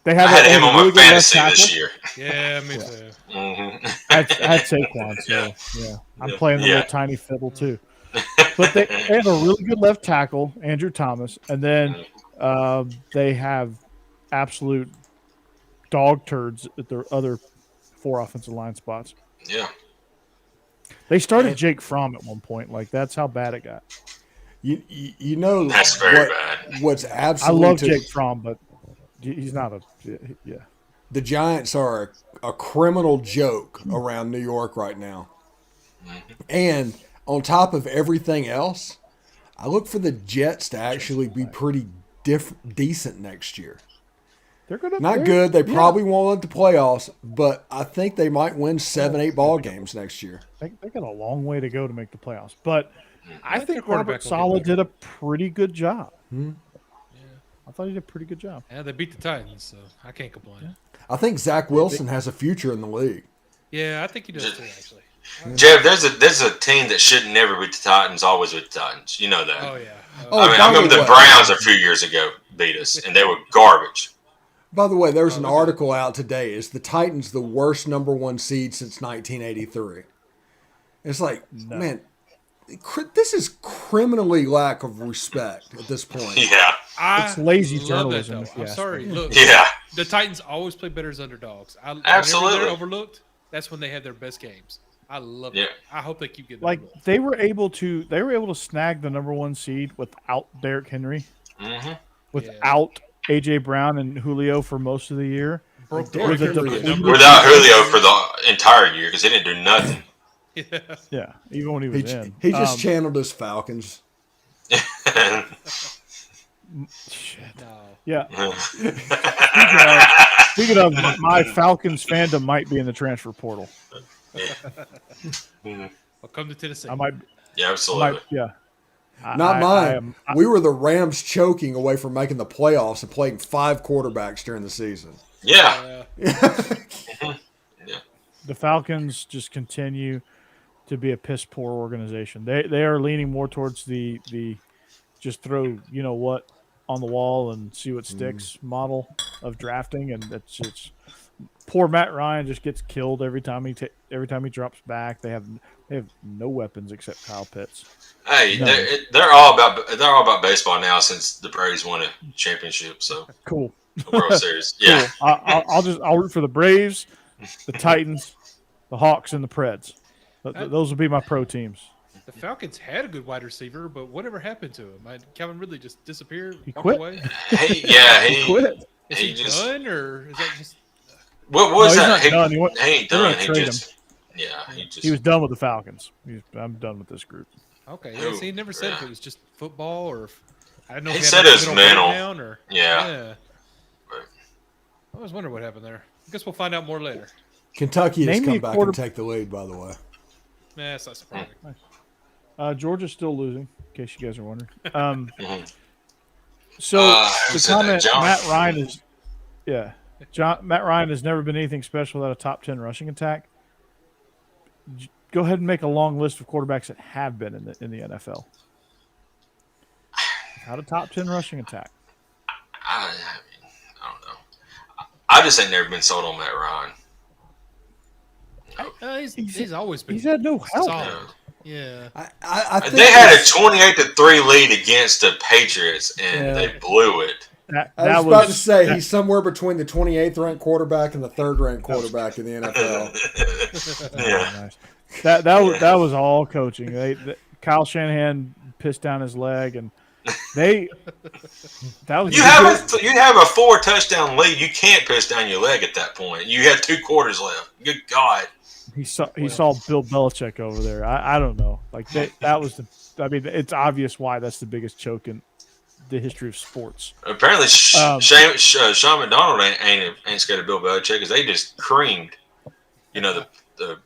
They I have had they him have on a my really good left fantasy tackle. this year. Yeah, me too. Mm-hmm. I had Saquon, so yeah, I'm playing the Yeah. little tiny fiddle too. But they have a really good left tackle, Andrew Thomas, and then they have absolute dog turds at their other 4 offensive line spots. Yeah. They started Jake Fromm at one point. Like that's how bad it got. You know That's very bad. what's I absolutely love Jake Fromm, but he's not a yeah. the Giants are a criminal joke around New York right now. And on top of everything else, I look for the Jets to actually be pretty decent next year. They're gonna Not good. They probably won't let the playoffs, but I think they might win 7-8 ball games next year. They got a long way to go to make the playoffs, but I like think their Robert quarterback will get Saleh better. did a pretty good job. Hmm. I thought he did a pretty good job. Yeah, they beat the Titans, so I can't complain. I think Zach Wilson has a future in the league. Yeah, I think he does too, actually. Jeff, there's a team that should never beat the Titans, always beat the Titans. You know that. Oh, yeah. Oh, I mean, by I remember the the way- Browns a few years ago beat us, and they were garbage. By the way, there's an article out today. Is the Titans the worst number 1 seed since 1983? It's like, man, this is criminally lack of respect at this point. Yeah. It's lazy love journalism, That, if though. you I'm ask sorry. me. Look, Yeah. the Titans always play better as underdogs. Absolutely. Whenever they're overlooked, that's when they have their best games. I love it. I hope they keep getting Like overlooked. they were able to snag the number 1 seed without Derrick Henry, Mm-hmm. without AJ Brown and Julio for most of the year. Broke the Derrick record Henry for is- number. Without Julio for the entire year because he didn't do nothing. Yeah. Yeah, even when he was in. He just channeled his Falcons. Shit. No. Yeah. Speaking of, my Falcons fandom might be in the transfer portal. Well, come to Tennessee. I might. Yeah, absolutely. Yeah. Not mine. We were the Rams choking away from making the playoffs and playing 5 quarterbacks during the season. Yeah. The Falcons just continue to be a piss poor organization. They are leaning more towards the just throw what on the wall and see what sticks model of drafting, and it's poor Matt Ryan just gets killed every time he drops back. They have no weapons except Kyle Pitts. Hey, No. they're all about baseball now since the Braves won a championship. So Cool. the World Series. Yeah. Cool. I'll root for the Braves, the Titans, the Hawks, and the Preds. Those would be my pro teams. The Falcons had a good wide receiver, but whatever happened to him? Calvin Ridley just disappeared. He walked quit. Away? He Quit. Is He he just- done, or is that just? What was No, he's that? not done. He went- ain't they're gonna done. He trade just he just He was done with the Falcons. I'm done with this group. Okay, yeah. See, he never said if it was just football or if I don't know. He if said had it was a mental. breakdown or yeah. I always wonder what happened there. I guess we'll find out more later. Kentucky has Name me come a back quarter- and take the lead, by the way. Nah, that's not surprising. Georgia's still losing, in case you guys are wondering. Mhm. So Who the said that? comment John? Matt Ryan is, Matt Ryan has never been anything special without a top 10 rushing attack. Go ahead and make a long list of quarterbacks that have been in the NFL. Had a top 10 rushing attack. I don't know. I just ain't never been sold on Matt Ryan. He's always been. He's had no help. solid. Yeah. I think They had a it's- 28-3 lead against the Patriots, and Yeah. they blew it. I was about to say he's somewhere between the 28th ranked quarterback and the 3rd ranked quarterback in the NFL. Yeah. Nice. That was all coaching. Kyle Shanahan pissed down his leg, and that was You have a 4 touchdown lead. You can't piss down your leg at that point. You had 2 quarters left. Good God. He saw Bill Belichick over there. I don't know. Like that was I mean, it's obvious why that's the biggest choke in the history of sports. Apparently, Sean McDonald ain't scared of Bill Belichick because they just creamed, the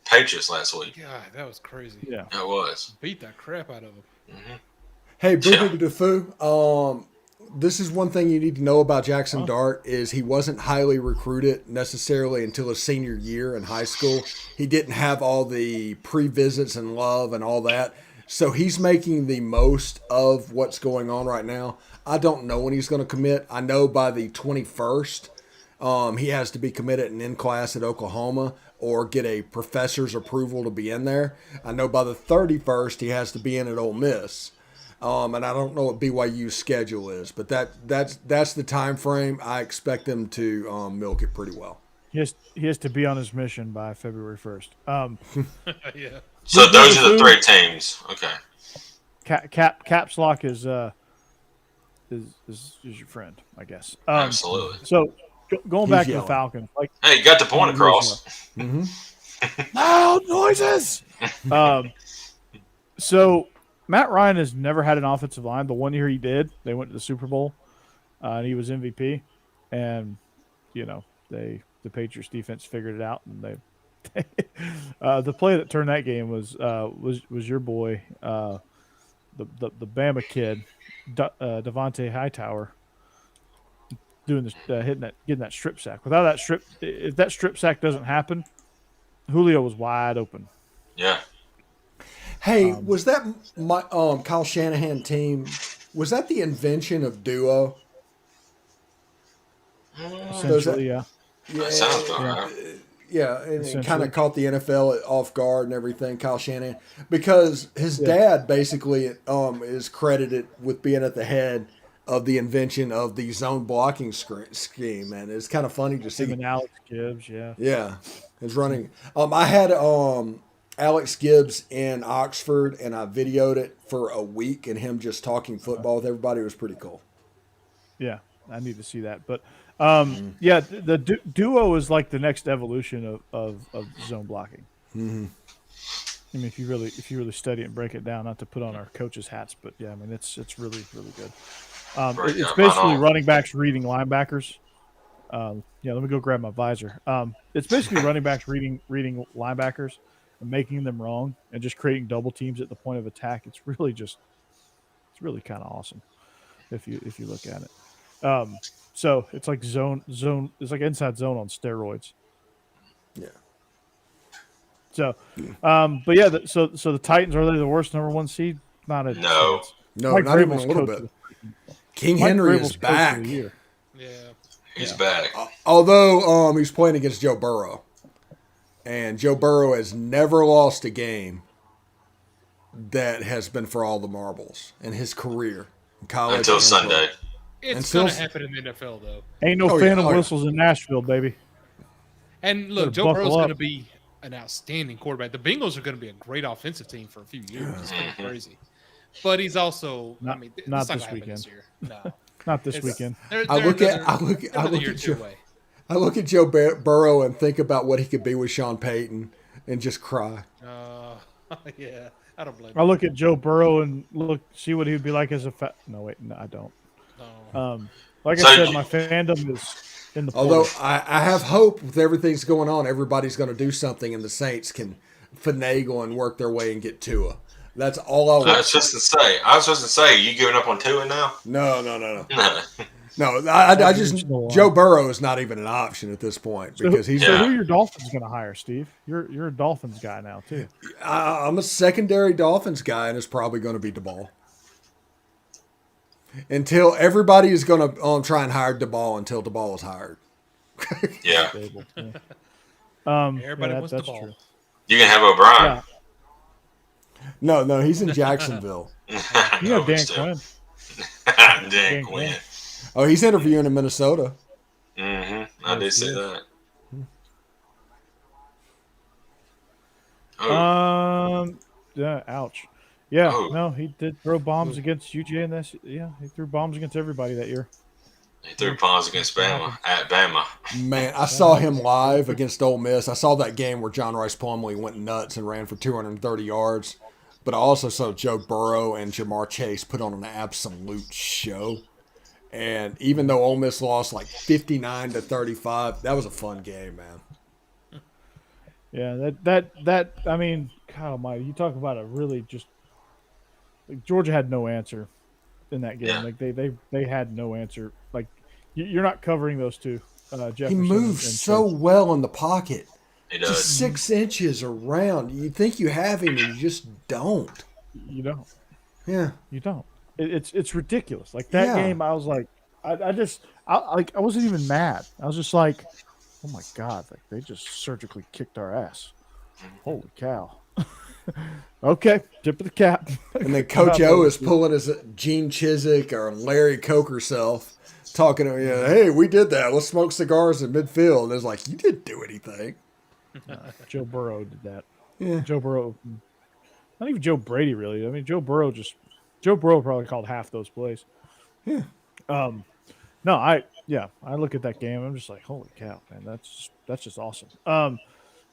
Patriots last week. God, that was crazy. Yeah. It was. Beat that crap out of him. Hey, Boo Boo Foo, this is one thing you need to know about Jackson Dart is he wasn't highly recruited necessarily until his senior year in high school. He didn't have all the pre-visits and love and all that. So he's making the most of what's going on right now. I don't know when he's going to commit. I know by the 21st, he has to be committed and in class at Oklahoma or get a professor's approval to be in there. I know by the 31st, he has to be in at Ole Miss. And I don't know what BYU's schedule is, but that's the time frame. I expect them to milk it pretty well. He has to be on his mission by February 1st. Yeah. So those are the 3 teams. Okay. Caps Lock is your friend, I guess. Absolutely. So going back to yelling. the Falcons, like, Hey, you got the point across. loud noises. So Matt Ryan has never had an offensive line. The one year he did, they went to the Super Bowl, and he was MVP. And the Patriots defense figured it out, and they the play that turned that game was your boy, the Bama kid, Devontae Hightower, doing this, getting that strip sack. Without that strip, if that strip sack doesn't happen, Julio was wide open. Yeah. Hey, was that my Kyle Shanahan team? Was that the invention of duo? Essentially, yeah. Yeah, That sounds about right. Yeah, and it kind of caught the NFL off guard and everything, Kyle Shanahan, because his dad basically is credited with being at the head of the invention of the zone blocking scheme, and it's kind of funny to see. Him and Alex Gibbs, yeah. Yeah, it's running. I had Alex Gibbs in Oxford, and I videoed it for a week, and him just talking football with everybody. It was pretty cool. Yeah, I need to see that, but. Yeah, the duo is like the next evolution of zone blocking. Mm-hmm. I mean, if you really study it and break it down, not to put on our coaches' hats, but yeah, I mean it's really good. It's basically running backs reading linebackers. Yeah, let me go grab my visor. It's basically running backs reading linebackers and making them wrong and just creating double teams at the point of attack. It's really kind of awesome if you look at it. So it's like zone. It's like inside zone on steroids. Yeah. So, but yeah. So the Titans, are they the worst number 1 seed? Not a No. chance. No, Mike not even a Vrabel's little coach bit. of King Mike Henry Vrabel's is coach of back. the year. Yeah. He's back. Although he's playing against Joe Burrow, and Joe Burrow has never lost a game that has been for all the marbles in his career, in college Until and Sunday. pro. It's going to happen in the NFL, though. Ain't no phantom whistles in Nashville, baby. And look, Better Joe buckle Burrow's up. going to be an outstanding quarterback. The Bengals are going to be a great offensive team for a few years. It's going to be crazy. But he's also, Not it's this gonna happen weekend. This year. No. Not this weekend. I look at Joe Burrow and think about what he could be with Sean Payton and just cry. Yeah, I don't blame I look at Joe Burrow and see what he would be like as a No, wait, no, I don't. No. Like I said, my fandom is in the. Although portal. I have hope with everything's going on, everybody's going to do something, and the Saints can finagle and work their way and get Tua. That's all I want. I was just to say, you giving up on Tua now? No. No. No, I just Joe Burrow is not even an option at this point because he's. So who are your Dolphins going to hire, Steve? You're a Dolphins guy now too. I'm a secondary Dolphins guy, and it's probably going to be DeBall. Until everybody is going to try and hire DeBall until DeBall is hired. Yeah. Everybody wants the ball. True. You can have O'Brien. Yeah. No, he's in Jacksonville. You have Dan Quinn. Dan Quinn. Oh, he's interviewing in Minnesota. Mm-hmm. I did see that. Yeah. Ouch. Yeah. Oh. No, he did throw bombs against UJ and this. Yeah, he threw bombs against everybody that year. He threw bombs against Bama at Bama. Man, I saw him live against Ole Miss. I saw that game where John Rice Plumlee went nuts and ran for 230 yards. But I also saw Joe Burrow and Jamar Chase put on an absolute show. And even though Ole Miss lost like 59-35, that was a fun game, man. Yeah, that I mean, God Almighty, you talk about a really just. Georgia had no answer. in that game. Yeah. Like they had no answer. Like you're not covering those two. Jefferson He moves and so Chase. well in the pocket. He Just does. 6 inches around. You think you have him, and you just don't. You don't. Yeah. You don't. It's ridiculous. Like that Yeah. game, I was like, I wasn't even mad. I was just like, oh my god, like they just surgically kicked our ass. Holy cow. Okay, tip of the cap. And then Coach O is pulling his Gene Chizik or Larry Coker self, talking to you. Hey, we did that. Let's smoke cigars in midfield. And it's like, you didn't do anything. Joe Burrow did that. Yeah. Joe Burrow. Not even Joe Brady, really. I mean, Joe Burrow probably called half those plays. Yeah. No, I look at that game. I'm just like, holy cow, man, that's just awesome.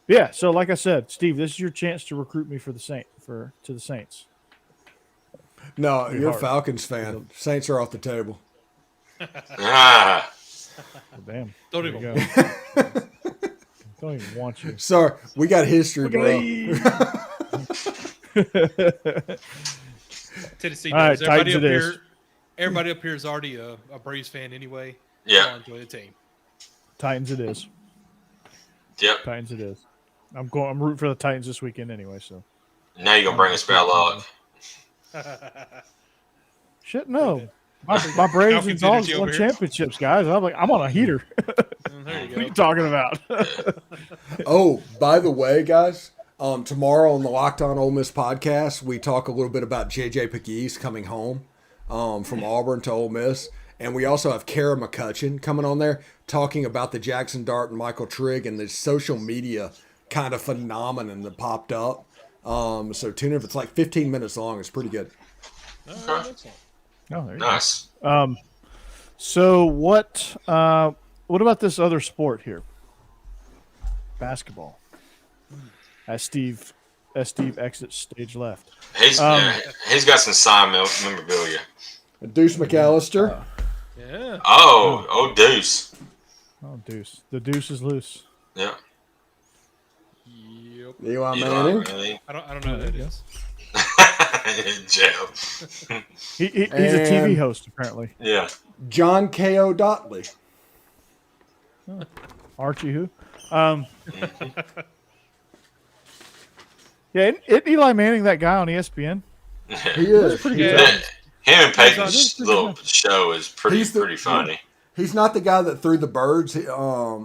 Yeah. So, like I said, Steve, this is your chance to recruit me for the Saints. No, Pretty you're a hard. Falcons fan. Saints are off the table. Ah, Well, damn. Don't There even. you go. Don't even want you. Sorry, we got history, Look bro. Tennessee All right, knows. Everybody Titans up it is. here. Everybody up here is already a Braves fan anyway. Yeah. I'll enjoy the team. Titans it is. yep. Titans it is. I'm rooting for the Titans this weekend anyway. So Now you're gonna bring us bad luck. shit, no. My Braves and Falcons Dogs energy won over here. championships, guys. I'm on a heater. There you What are you go. talking about? Oh, by the way, guys, tomorrow on the Locked On Ole Miss podcast, we talk a little bit about J.J. Pegues coming home from Auburn to Ole Miss. And we also have Kara McCutcheon coming on there talking about the Jackson Dart and Michael Trigg and the social media kind of phenomenon that popped up. So tune in. If it's like 15 minutes long, it's pretty good. Oh, there you Nice. go. So what about this other sport here? Basketball. As Steve exits stage left. He's got some signed memorabilia. Deuce McAllister. Yeah. Oh, Deuce. Oh, Deuce. The Deuce is loose. Yeah. Yep. Eli You Manning. know, really? I don't know who that is. Jeff. He's a TV And- host apparently. Yeah. John K.O. Dotley. Archie who? Yeah, isn't Eli Manning that guy on ESPN? He is. Pretty Yeah. good. Him and That's Peyton's pretty little good. show is pretty funny. He's not the guy that threw the birds. He's not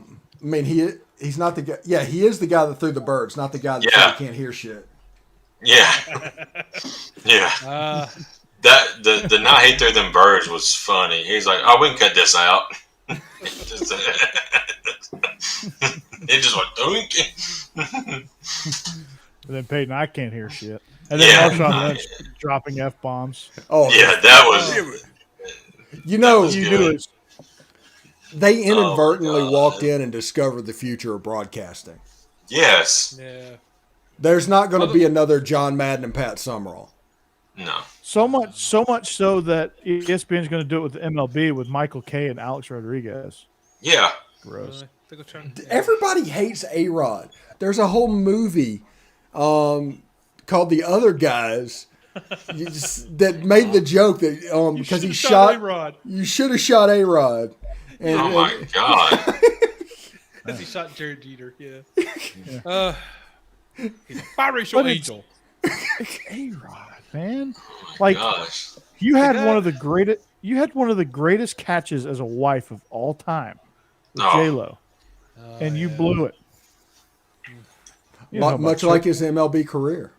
the guy. Yeah, he is the guy that threw the birds, not the guy that said Yeah. he can't hear shit. Yeah. Yeah. That the night he threw them birds was funny. He's like, "Oh, we can cut this out." It just went doink. And then Peyton, I can't hear shit. And then Yeah. Marshawn Lynch dropping F bombs. Oh, Yeah, that was. You know, was You good. knew it. they inadvertently God. walked in and discovered the future of broadcasting. Yes. Yeah. There's not going to be another John Madden and Pat Summerall. No. So much so that ESPN is going to do it with the MLB with Michael Kay and Alex Rodriguez. Yeah. Gross. Think of trying- Everybody hates A-Rod. There's a whole movie called The Other Guys that made the joke that because he shot A-Rod. you should have shot A-Rod. And, Oh my God. As he shot Jared Jeter. Yeah. He's a biracial But it's- angel. A-Rod, man. Like Gosh. you had that- one of the greatest catches as a wife of all time with Oh. J-Lo. And you blew it. You know about much Chip- like his MLB career.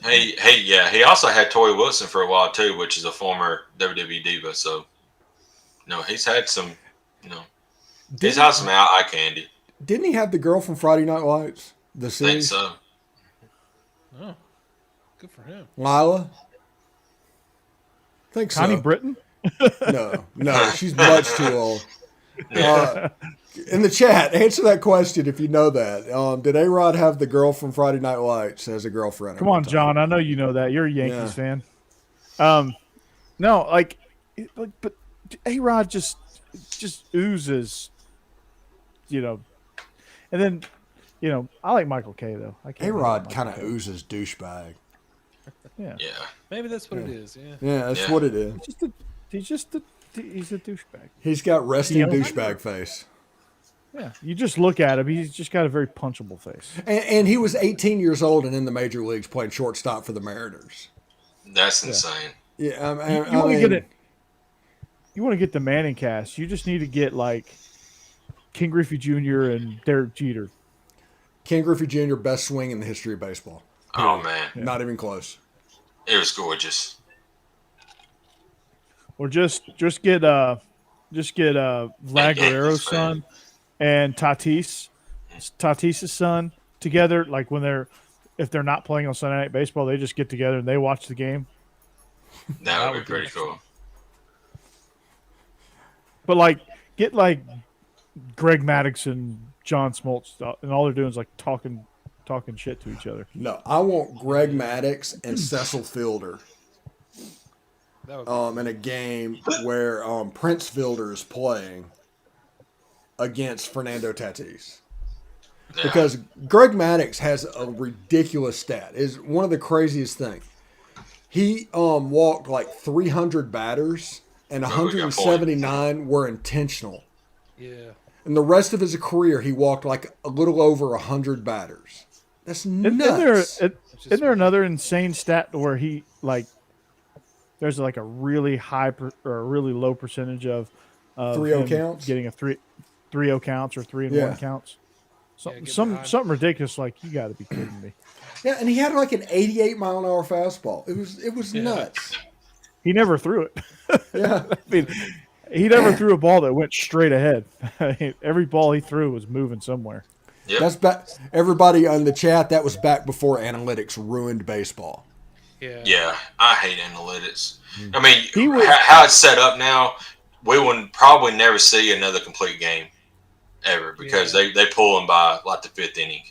Hey, yeah. He also had Tori Wilson for a while too, which is a former WWE diva. So, he's had some, he's had some eye candy. Didn't he have the girl from Friday Night Lights? The I think series? so. Oh, good for him. Lila? I think so. Connie Britton? No, she's much too old. In the chat, answer that question if you know that. Did A-Rod have the girl from Friday Night Lights as a girlfriend? Come on, John. I know you know that. You're a Yankees fan. No, but A-Rod just oozes, and then, I like Michael Kay though. I can't A-Rod like kind of Michael Kay. oozes douchebag. Yeah. Yeah. Maybe that's what it is. Yeah. Yeah, that's Yeah. what it is. He's a douchebag. He's got resting You know, douchebag face. Yeah. You just look at him. He's just got a very punchable face. And he was 18 years old and in the major leagues playing shortstop for the Mariners. That's insane. Yeah, You want to get it. You want to get the Manning cast. You just need to get like King Griffey Jr. and Derek Jeter. Ken Griffey Jr. best swing in the history of baseball. Oh man, Not even close. it was gorgeous. Or just get Vlad Guerrero's son and Tatis's son together. Like if they're not playing on Sunday Night Baseball, they just get together and they watch the game. That would be pretty cool. But like get like Greg Maddux and John Smoltz, and all they're doing is like talking shit to each other. No, I want Greg Maddux and Cecil Fielder in a game where Prince Fielder is playing against Fernando Tatis. Yeah. Because Greg Maddux has a ridiculous stat. Is one of the craziest things. He walked like 300 batters and 179 were intentional. Yeah. And the rest of his career, he walked like a little over 100 batters. That's nuts. Isn't there another insane stat where he like there's like a really high or a really low percentage of 3-0 counts, getting a 3-0 counts or 3-1 counts. Something ridiculous. Like, you got to be kidding me. Yeah, and he had like an 88 mile an hour fastball. It was nuts. He never threw it. Yeah, I mean, he never threw a ball that went straight ahead. Every ball he threw was moving somewhere. Yep. That's back. Everybody on the chat, that was back before analytics ruined baseball. Yeah, I hate analytics. I mean, how it's set up now, we will probably never see another complete game ever because they pull them by like the fifth inning.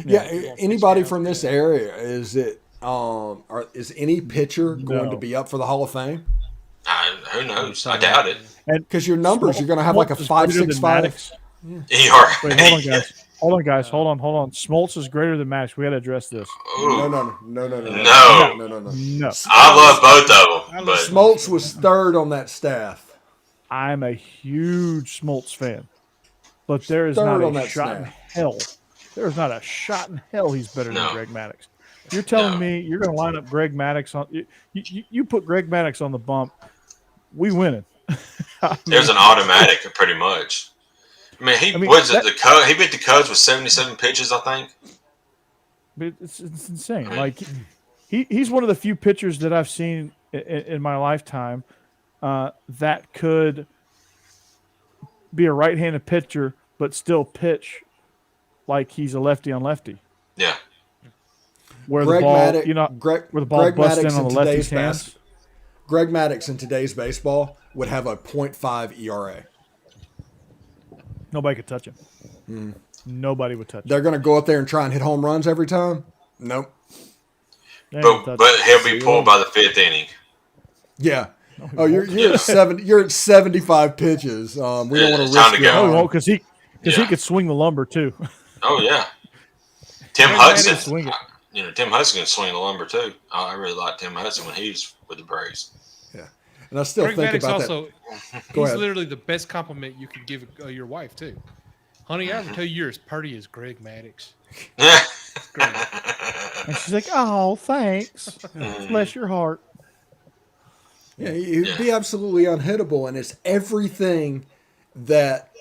Yeah, anybody from this area, is any pitcher going to be up for the Hall of Fame? Who knows? I doubt it. Because your numbers, you're going to have like a 5.65. Hold on, guys. Hold on. Smoltz is greater than Max. We got to address this. No. No. I love both of them. But Smoltz was third on that staff. I'm a huge Smoltz fan, but there is not a shot in hell. There is not a shot in hell he's better than Greg Maddux. You're telling me you're going to line up Greg Maddux on you put Greg Maddux on the bump, we winning. There's an automatic, pretty much. I mean, he beat the Cubs with 77 pitches, I think. But it's insane. Like he's one of the few pitchers that I've seen in my lifetime that could be a right-handed pitcher but still pitch like he's a lefty on lefty. Yeah. Where Greg the ball, Maddux, where the ball busts in on the lefty's hands. Greg Maddux in today's baseball would have a .5 ERA. Nobody could touch him. Nobody would touch him. They're going to go up there and try and hit home runs every time? Nope. But he'll be pulled by the fifth inning. Yeah. Oh, you're at 75 pitches. We don't want to risk it. No, he won't because he could swing the lumber too. Oh yeah. Tim Hudson. Tim Hudson can swing the lumber too. I really like Tim Hudson when he was with the Braves. Yeah, and I still Greg think Maddux about also, that. He's literally the best compliment you could give your wife too. Honey, I ever tell you you're as pretty as Greg Maddux. And she's like, "Oh, thanks. Bless your heart." Yeah, he'd be absolutely unhittable, and it's everything that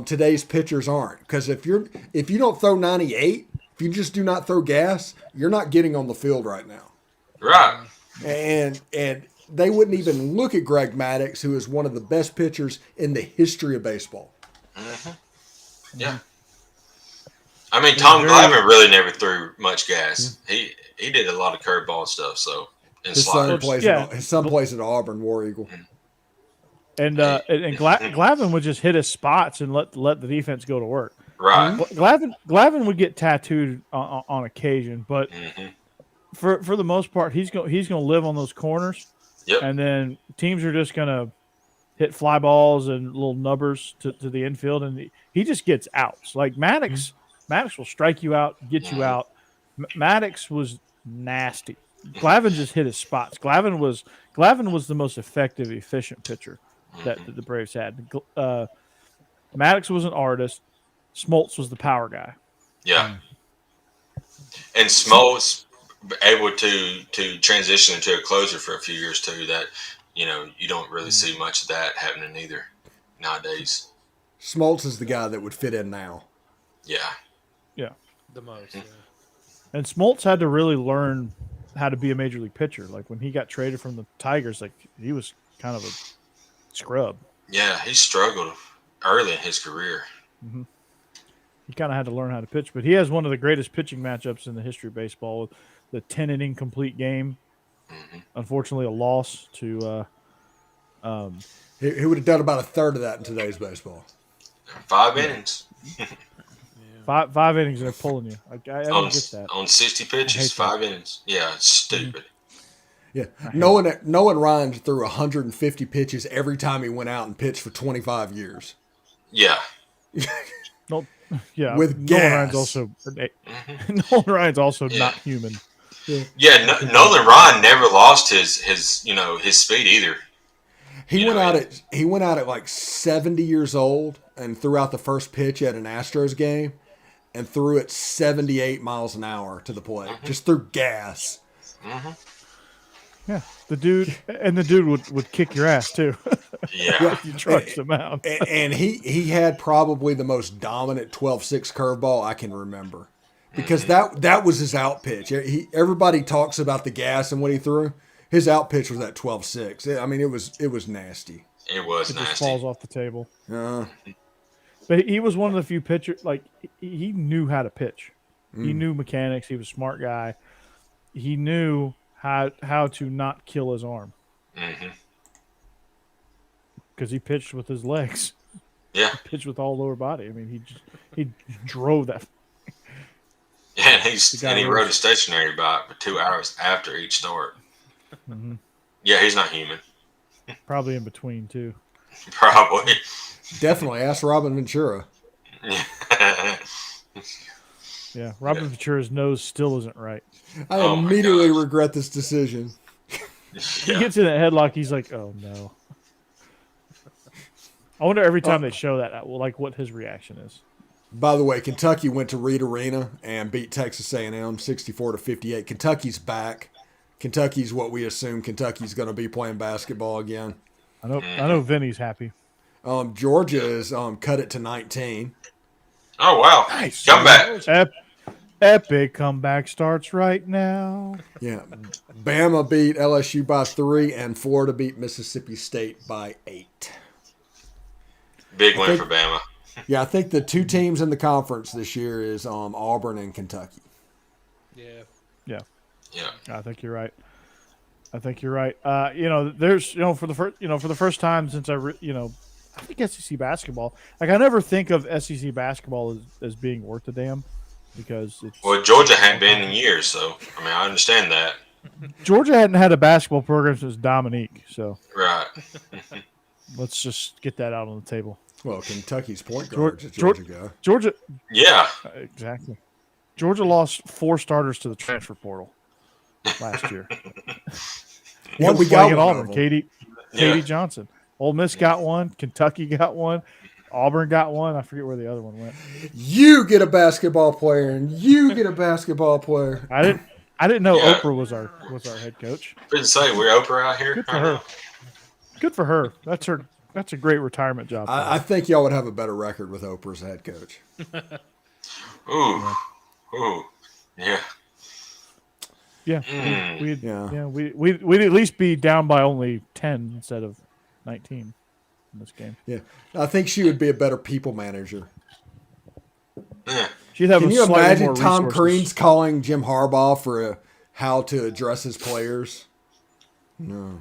today's pitchers aren't. Because if you don't throw 98, if you just do not throw gas, you're not getting on the field right now. Right. And they wouldn't even look at Greg Maddux, who is one of the best pitchers in the history of baseball. Mm-hmm. Yeah. I mean, Tom Glavine really never threw much gas. He did a lot of curveball stuff. So his son plays at Auburn, War Eagle. And Glavine would just hit his spots and let the defense go to work. Right. Glavine would get tattooed on occasion, but for the most part, he's going to live on those corners. Yep. And then teams are just going to hit fly balls and little nubbers to the infield, and he just gets outs. Like Maddux will strike you out, get you out. Maddux was nasty. Glavine just hit his spots. Glavine was the most effective, efficient pitcher that the Braves had. Maddox was an artist. Smoltz was the power guy. Yeah. And Smoltz able to transition into a closer for a few years too. That you don't really see much of that happening either nowadays. Smoltz is the guy that would fit in now. Yeah. Yeah. The most. Yeah. And Smoltz had to really learn how to be a major league pitcher. Like when he got traded from the Tigers, like he was kind of a scrub. Yeah, he struggled early in his career. Mm-hmm. He kind of had to learn how to pitch, but he has one of the greatest pitching matchups in the history of baseball with the 10-inning complete game. Mm-hmm. Unfortunately, a loss to. He would have done about a third of that in today's baseball. 5 innings. Five innings, they're pulling you. I don't get that. On 60 pitches, 5 innings. Yeah, it's stupid. Yeah, Nolan Ryan threw 150 pitches every time he went out and pitched for 25 years. Yeah. No, yeah, with gas. Nolan Ryan's also not human. Yeah, Nolan Ryan never lost his speed either. He went out at like 70 years old and threw out the first pitch at an Astros game and threw it 78 miles an hour to the plate. Just threw gas. Mm-hmm. Yeah, the dude would kick your ass too. Yeah, if you trudged him out. And he had probably the most dominant 12-6 curveball I can remember, because that was his out pitch. Everybody talks about the gas and what he threw. His out pitch was that 12-6. I mean, it was nasty. It was nasty. Just falls off the table. But he was one of the few pitchers. Like he knew how to pitch. He knew mechanics. He was a smart guy. He knew how to not kill his arm. Because he pitched with his legs. Yeah. He pitched with all lower body. I mean, he drove that. Yeah, and he rode a stationary bike for 2 hours after each start. Mm-hmm. Yeah, he's not human. Probably in between too. Probably. Definitely. Ask Robin Ventura. Yeah, Robin Ventura's nose still isn't right. I immediately regret this decision. He gets in a headlock. He's like, "Oh no." I wonder every time they show that, what his reaction is. By the way, Kentucky went to Reed Arena and beat Texas A&M 64-58. Kentucky's back. Kentucky's what we assume Kentucky's going to be playing basketball again. I know Vinny's happy. Georgia is cut it to 19. Oh, wow. Nice. Comeback. Epic comeback starts right now. Yeah. Bama beat LSU by 3, and Florida beat Mississippi State by 8. Big win for Bama. Yeah, I think the two teams in the conference this year is Auburn and Kentucky. Yeah. I think you're right. There's for the first time since I think SEC basketball. Like I never think of SEC basketball as being worth a damn because Georgia hadn't been in years, so I mean I understand that. Georgia hadn't had a basketball program since Dominique, so right. Let's just get that out on the table. Well, Kentucky's point guard is Georgia guy. Georgia. Yeah. Exactly. Georgia lost 4 starters to the transfer portal last year. One was playing at Auburn, Katie Johnson. Ole Miss got one. Kentucky got one. Auburn got one. I forget where the other one went. You get a basketball player, and you get a basketball player. I didn't know Oprah was our head coach. Didn't say we're Oprah out here. Good for her. Good for her. That's a great retirement job. I think y'all would have a better record with Oprah as head coach. Ooh, yeah. Yeah, we'd at least be down by only 10 instead of 19 in this game. Yeah, I think she would be a better people manager. Yeah. She'd have. Can you imagine Tom resources. Crean's calling Jim Harbaugh for how to address his players? No,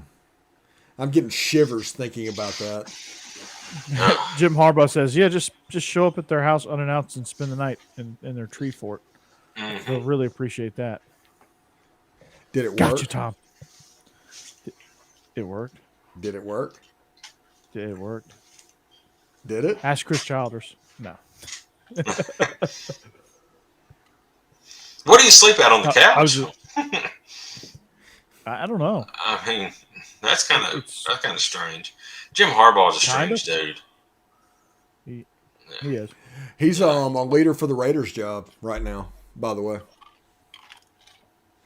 I'm getting shivers thinking about that. Jim Harbaugh says, "Yeah, just show up at their house unannounced and spend the night in their tree fort. They'll really appreciate that." Did it work? Got you, Tom. It worked. Did it work? It worked. Did it? Ask Chris Childers. No. What do you sleep at on the couch? I don't know. I mean, that's kind It's of strange. Jim Harbaugh's a kind strange of. dude. He is. He's a leader for the Raiders job right now, by the way.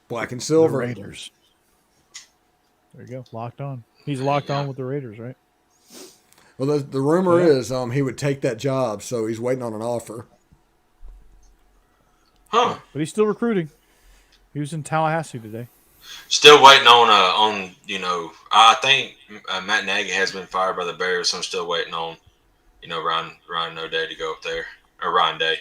Black and The silver. Raiders. There you go. Locked on. He's locked on with the Raiders, right? Well, the rumor Yeah. is he would take that job, so he's waiting on an offer. Huh. But he's still recruiting. He was in Tallahassee today. Still waiting on I think Matt Nagy has been fired by the Bears, so I'm still waiting on Ryan O'Day to go up there, or Ryan Day.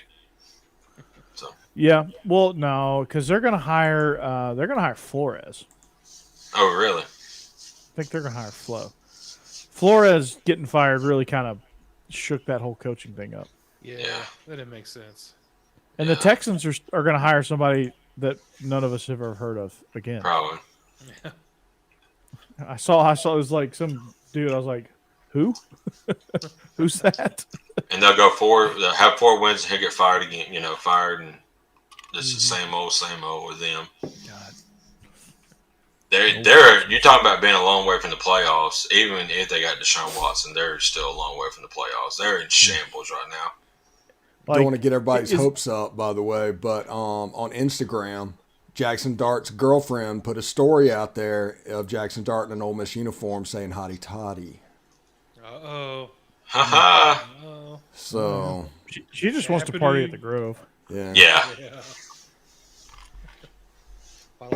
So Yeah. Well, no, because they're gonna hire Flores. oh really? I think they're gonna hire Flo. Flores getting fired really kind of shook that whole coaching thing up. Yeah, that didn't make sense. And the Texans are going to hire somebody that none of us have ever heard of again. Probably. I saw it was like some dude. I was like, who? Who's that? And they'll go they'll have 4 wins and he'll get fired again. Fired, and this is the same old with them. God. You're talking about being a long way from the playoffs. Even if they got Deshaun Watson, they're still a long way from the playoffs. They're in shambles right now. Don't want to get everybody's hopes up, by the way, but on Instagram, Jackson Dart's girlfriend put a story out there of Jackson Dart in an Ole Miss uniform saying "hotty toddy." Uh-oh. Ha Uh-oh. So She just wants to party at the Grove. yeah, Yeah.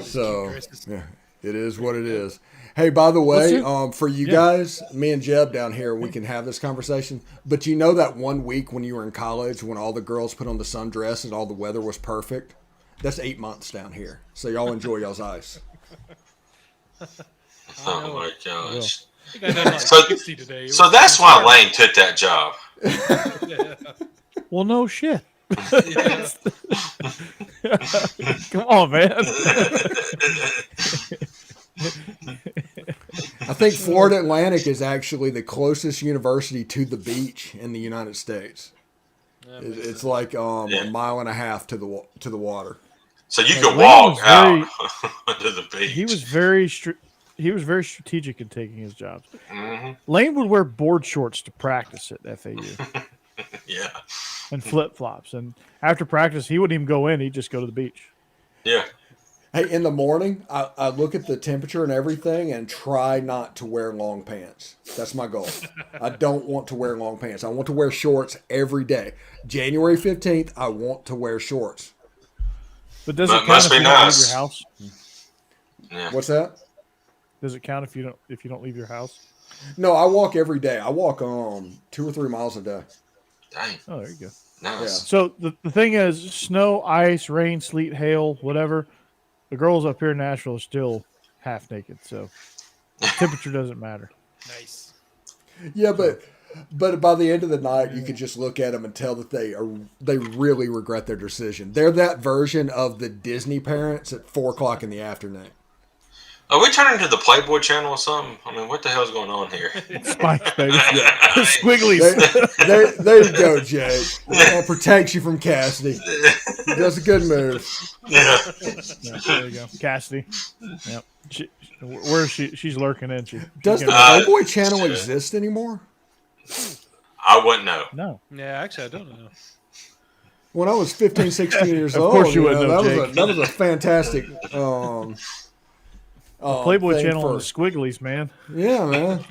So yeah, it is what it is. Hey, by the way, for you guys, me and Jeb down here, we can have this conversation. But you know that one week when you were in college, when all the girls put on the sundress and all the weather was perfect? That's 8 months down here. So y'all enjoy y'all's ice. Oh my gosh. I think I done like So- 60 today. So that's why Lane took that job. Well, no shit. Come on, man. I think Florida Atlantic is actually the closest university to the beach in the United States. It's like a mile and a half to the water. So you could Lane walk was out to the beach. He was very strategic in taking his jobs. Mm-hmm. Lane would wear board shorts to practice at FAU Yeah. and flip flops, and after practice he wouldn't even go in; he'd just go to the beach. Yeah. Hey, in the morning, I look at the temperature and everything and try not to wear long pants. That's my goal. I don't want to wear long pants. I want to wear shorts every day. January 15th, I want to wear shorts. But does it count Must if be you don't leave nice. your house? Yeah. What's that? Does it count if you don't leave your house? No, I walk every day. I walk 2 or 3 miles a day. Dang. Oh, there you go. Nice. So the thing is, snow, ice, rain, sleet, hail, whatever, the girls up here in Nashville are still half naked, so temperature doesn't matter. Nice. Yeah, but by the end of the night, you could just look at them and tell that they really regret their decision. They're that version of the Disney parents at 4:00 in the afternoon. Are we turning to the Playboy channel or something? I mean, what the hell's going on here? Spikes, baby. Squigglies. There you go, Jay. That protects you from Cassidy. That's a good move. Yeah. Yeah, there you go. Cassidy. Yep. Where is she? She's lurking, isn't she? Does the Playboy channel exist anymore? I wouldn't know. No. Yeah, actually, I don't know. When I was 15, 16 years Of old, course you wouldn't know, that was a fantastic Playboy thing channel for- and the Squigglies, man. Yeah, man.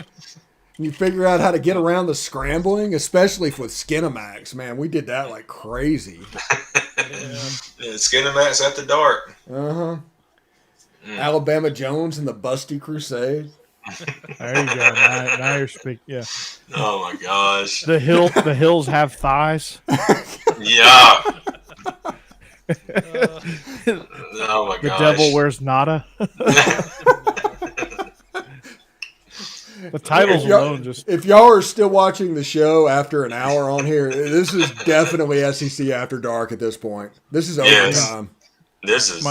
You figure out how to get around the scrambling, especially with Skinamax, man. We did that like crazy. Yeah, Skinamax at the dark. Uh-huh. Alabama Jones and the Busty Crusade. There you go. Now you're speaking. Yeah. Oh my gosh. The hills have thighs. Yeah. Oh my The gosh. devil wears nada. The titles alone just. If y'all are still watching the show after an hour on here, this is definitely SEC After Dark at this point. This is Yes. overtime. This is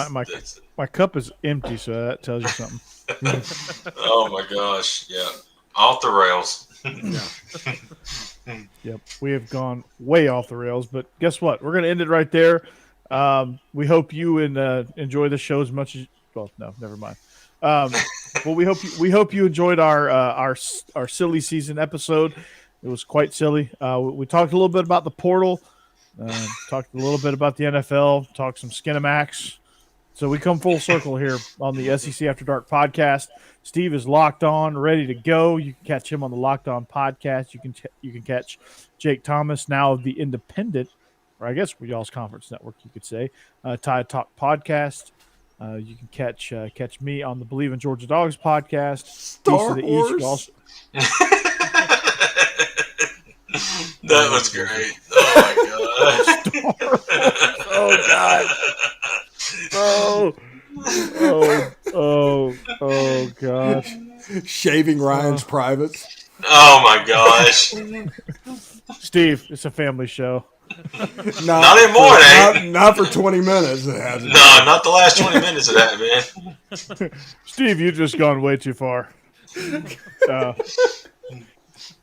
My cup is empty, so that tells you something. oh my gosh. Yeah. Off the rails. Yep, we have gone way off the rails, but guess what? We're going to end it right there. We hope you enjoy the show as much as. Well, no, never mind. Well, we hope you enjoyed our silly season episode. It was quite silly. We talked a little bit about the portal, talked a little bit about the NFL, talked some Skinamax. So we come full circle here on the SEC After Dark podcast. Steve is locked on, ready to go. You can catch him on the Locked On podcast. You can catch Jake Thomas, now of the Independent, or I guess y'all's conference network, you could say, Tide Talk podcast. You can catch me on the Believe in Georgia Dogs podcast. Star Wars. That was great. Oh my god. Oh god. Shaving Ryan's privates. Oh my gosh. Steve, it's a family show. Not anymore, eh? Not for 20 minutes. It hasn't. No, not the last 20 minutes of that, man. Steve, you've just gone way too far.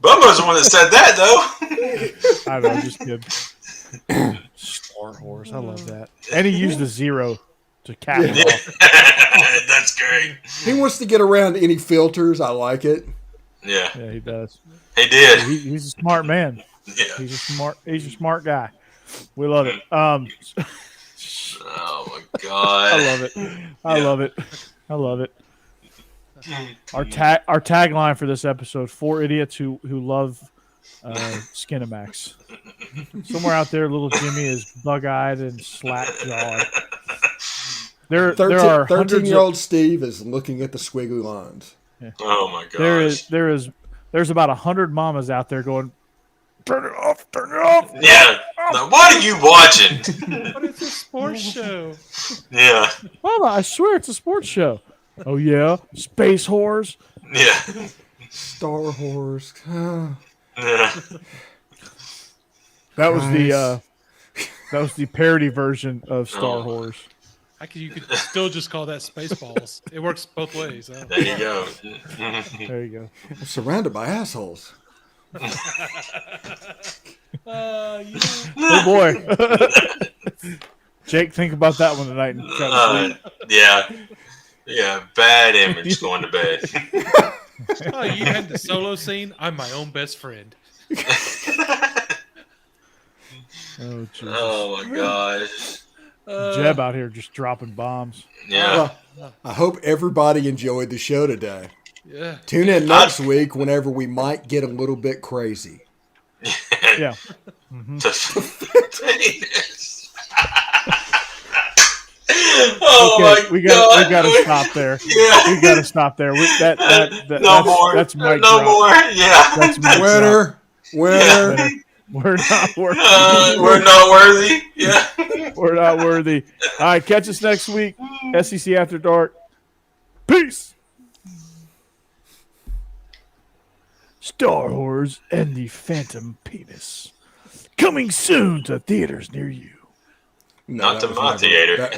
Bubba's the one that said that, though. I know, I'm just kidding. Star Wars, I love that. And he used a 0 to cap it off. That's great. He wants to get around any filters. I like it. Yeah, Yeah, he does. he did. He's a smart man. Yeah. He's a smart guy. We love it. Oh my god. I love it. I love it. Our tagline for this episode: 4 idiots who love Skinamax. Somewhere out there, little Jimmy is bug-eyed and slack-jawed. There are 13-year-old Steve is looking at the squiggly lines. Yeah. Oh my gosh. There's about 100 mamas out there going, turn it off. Yeah. Now, what are you watching? What is a sports show? Yeah. Mama, I swear it's a sports show. Oh yeah, space whores. Yeah. Star Wars. Yeah. That was the parody version of Star Wars. You could still just call that Spaceballs. It works both ways. Huh? There you go. There you go. I'm surrounded by assholes. Oh boy. Jake, think about that one tonight and try to sleep. Yeah, bad image going to bed. Oh, you had the solo scene? I'm my own best friend. Oh, Jesus. Oh my gosh. Jeb out here just dropping bombs. Yeah. I hope everybody enjoyed the show today. Yeah. Tune in next week whenever we might get a little bit crazy. Yeah. Oh okay, my we god. got to stop there. Yeah. We got to stop there. No more. That's mic No drop. more. Yeah. That's mic Winner. drop. We're not worthy. We're not worthy. Yeah. We're not worthy. All right, catch us next week. SEC After Dark. Peace. Star Wars and the Phantom Penis. Coming soon to theaters near you. No, Not to my theater.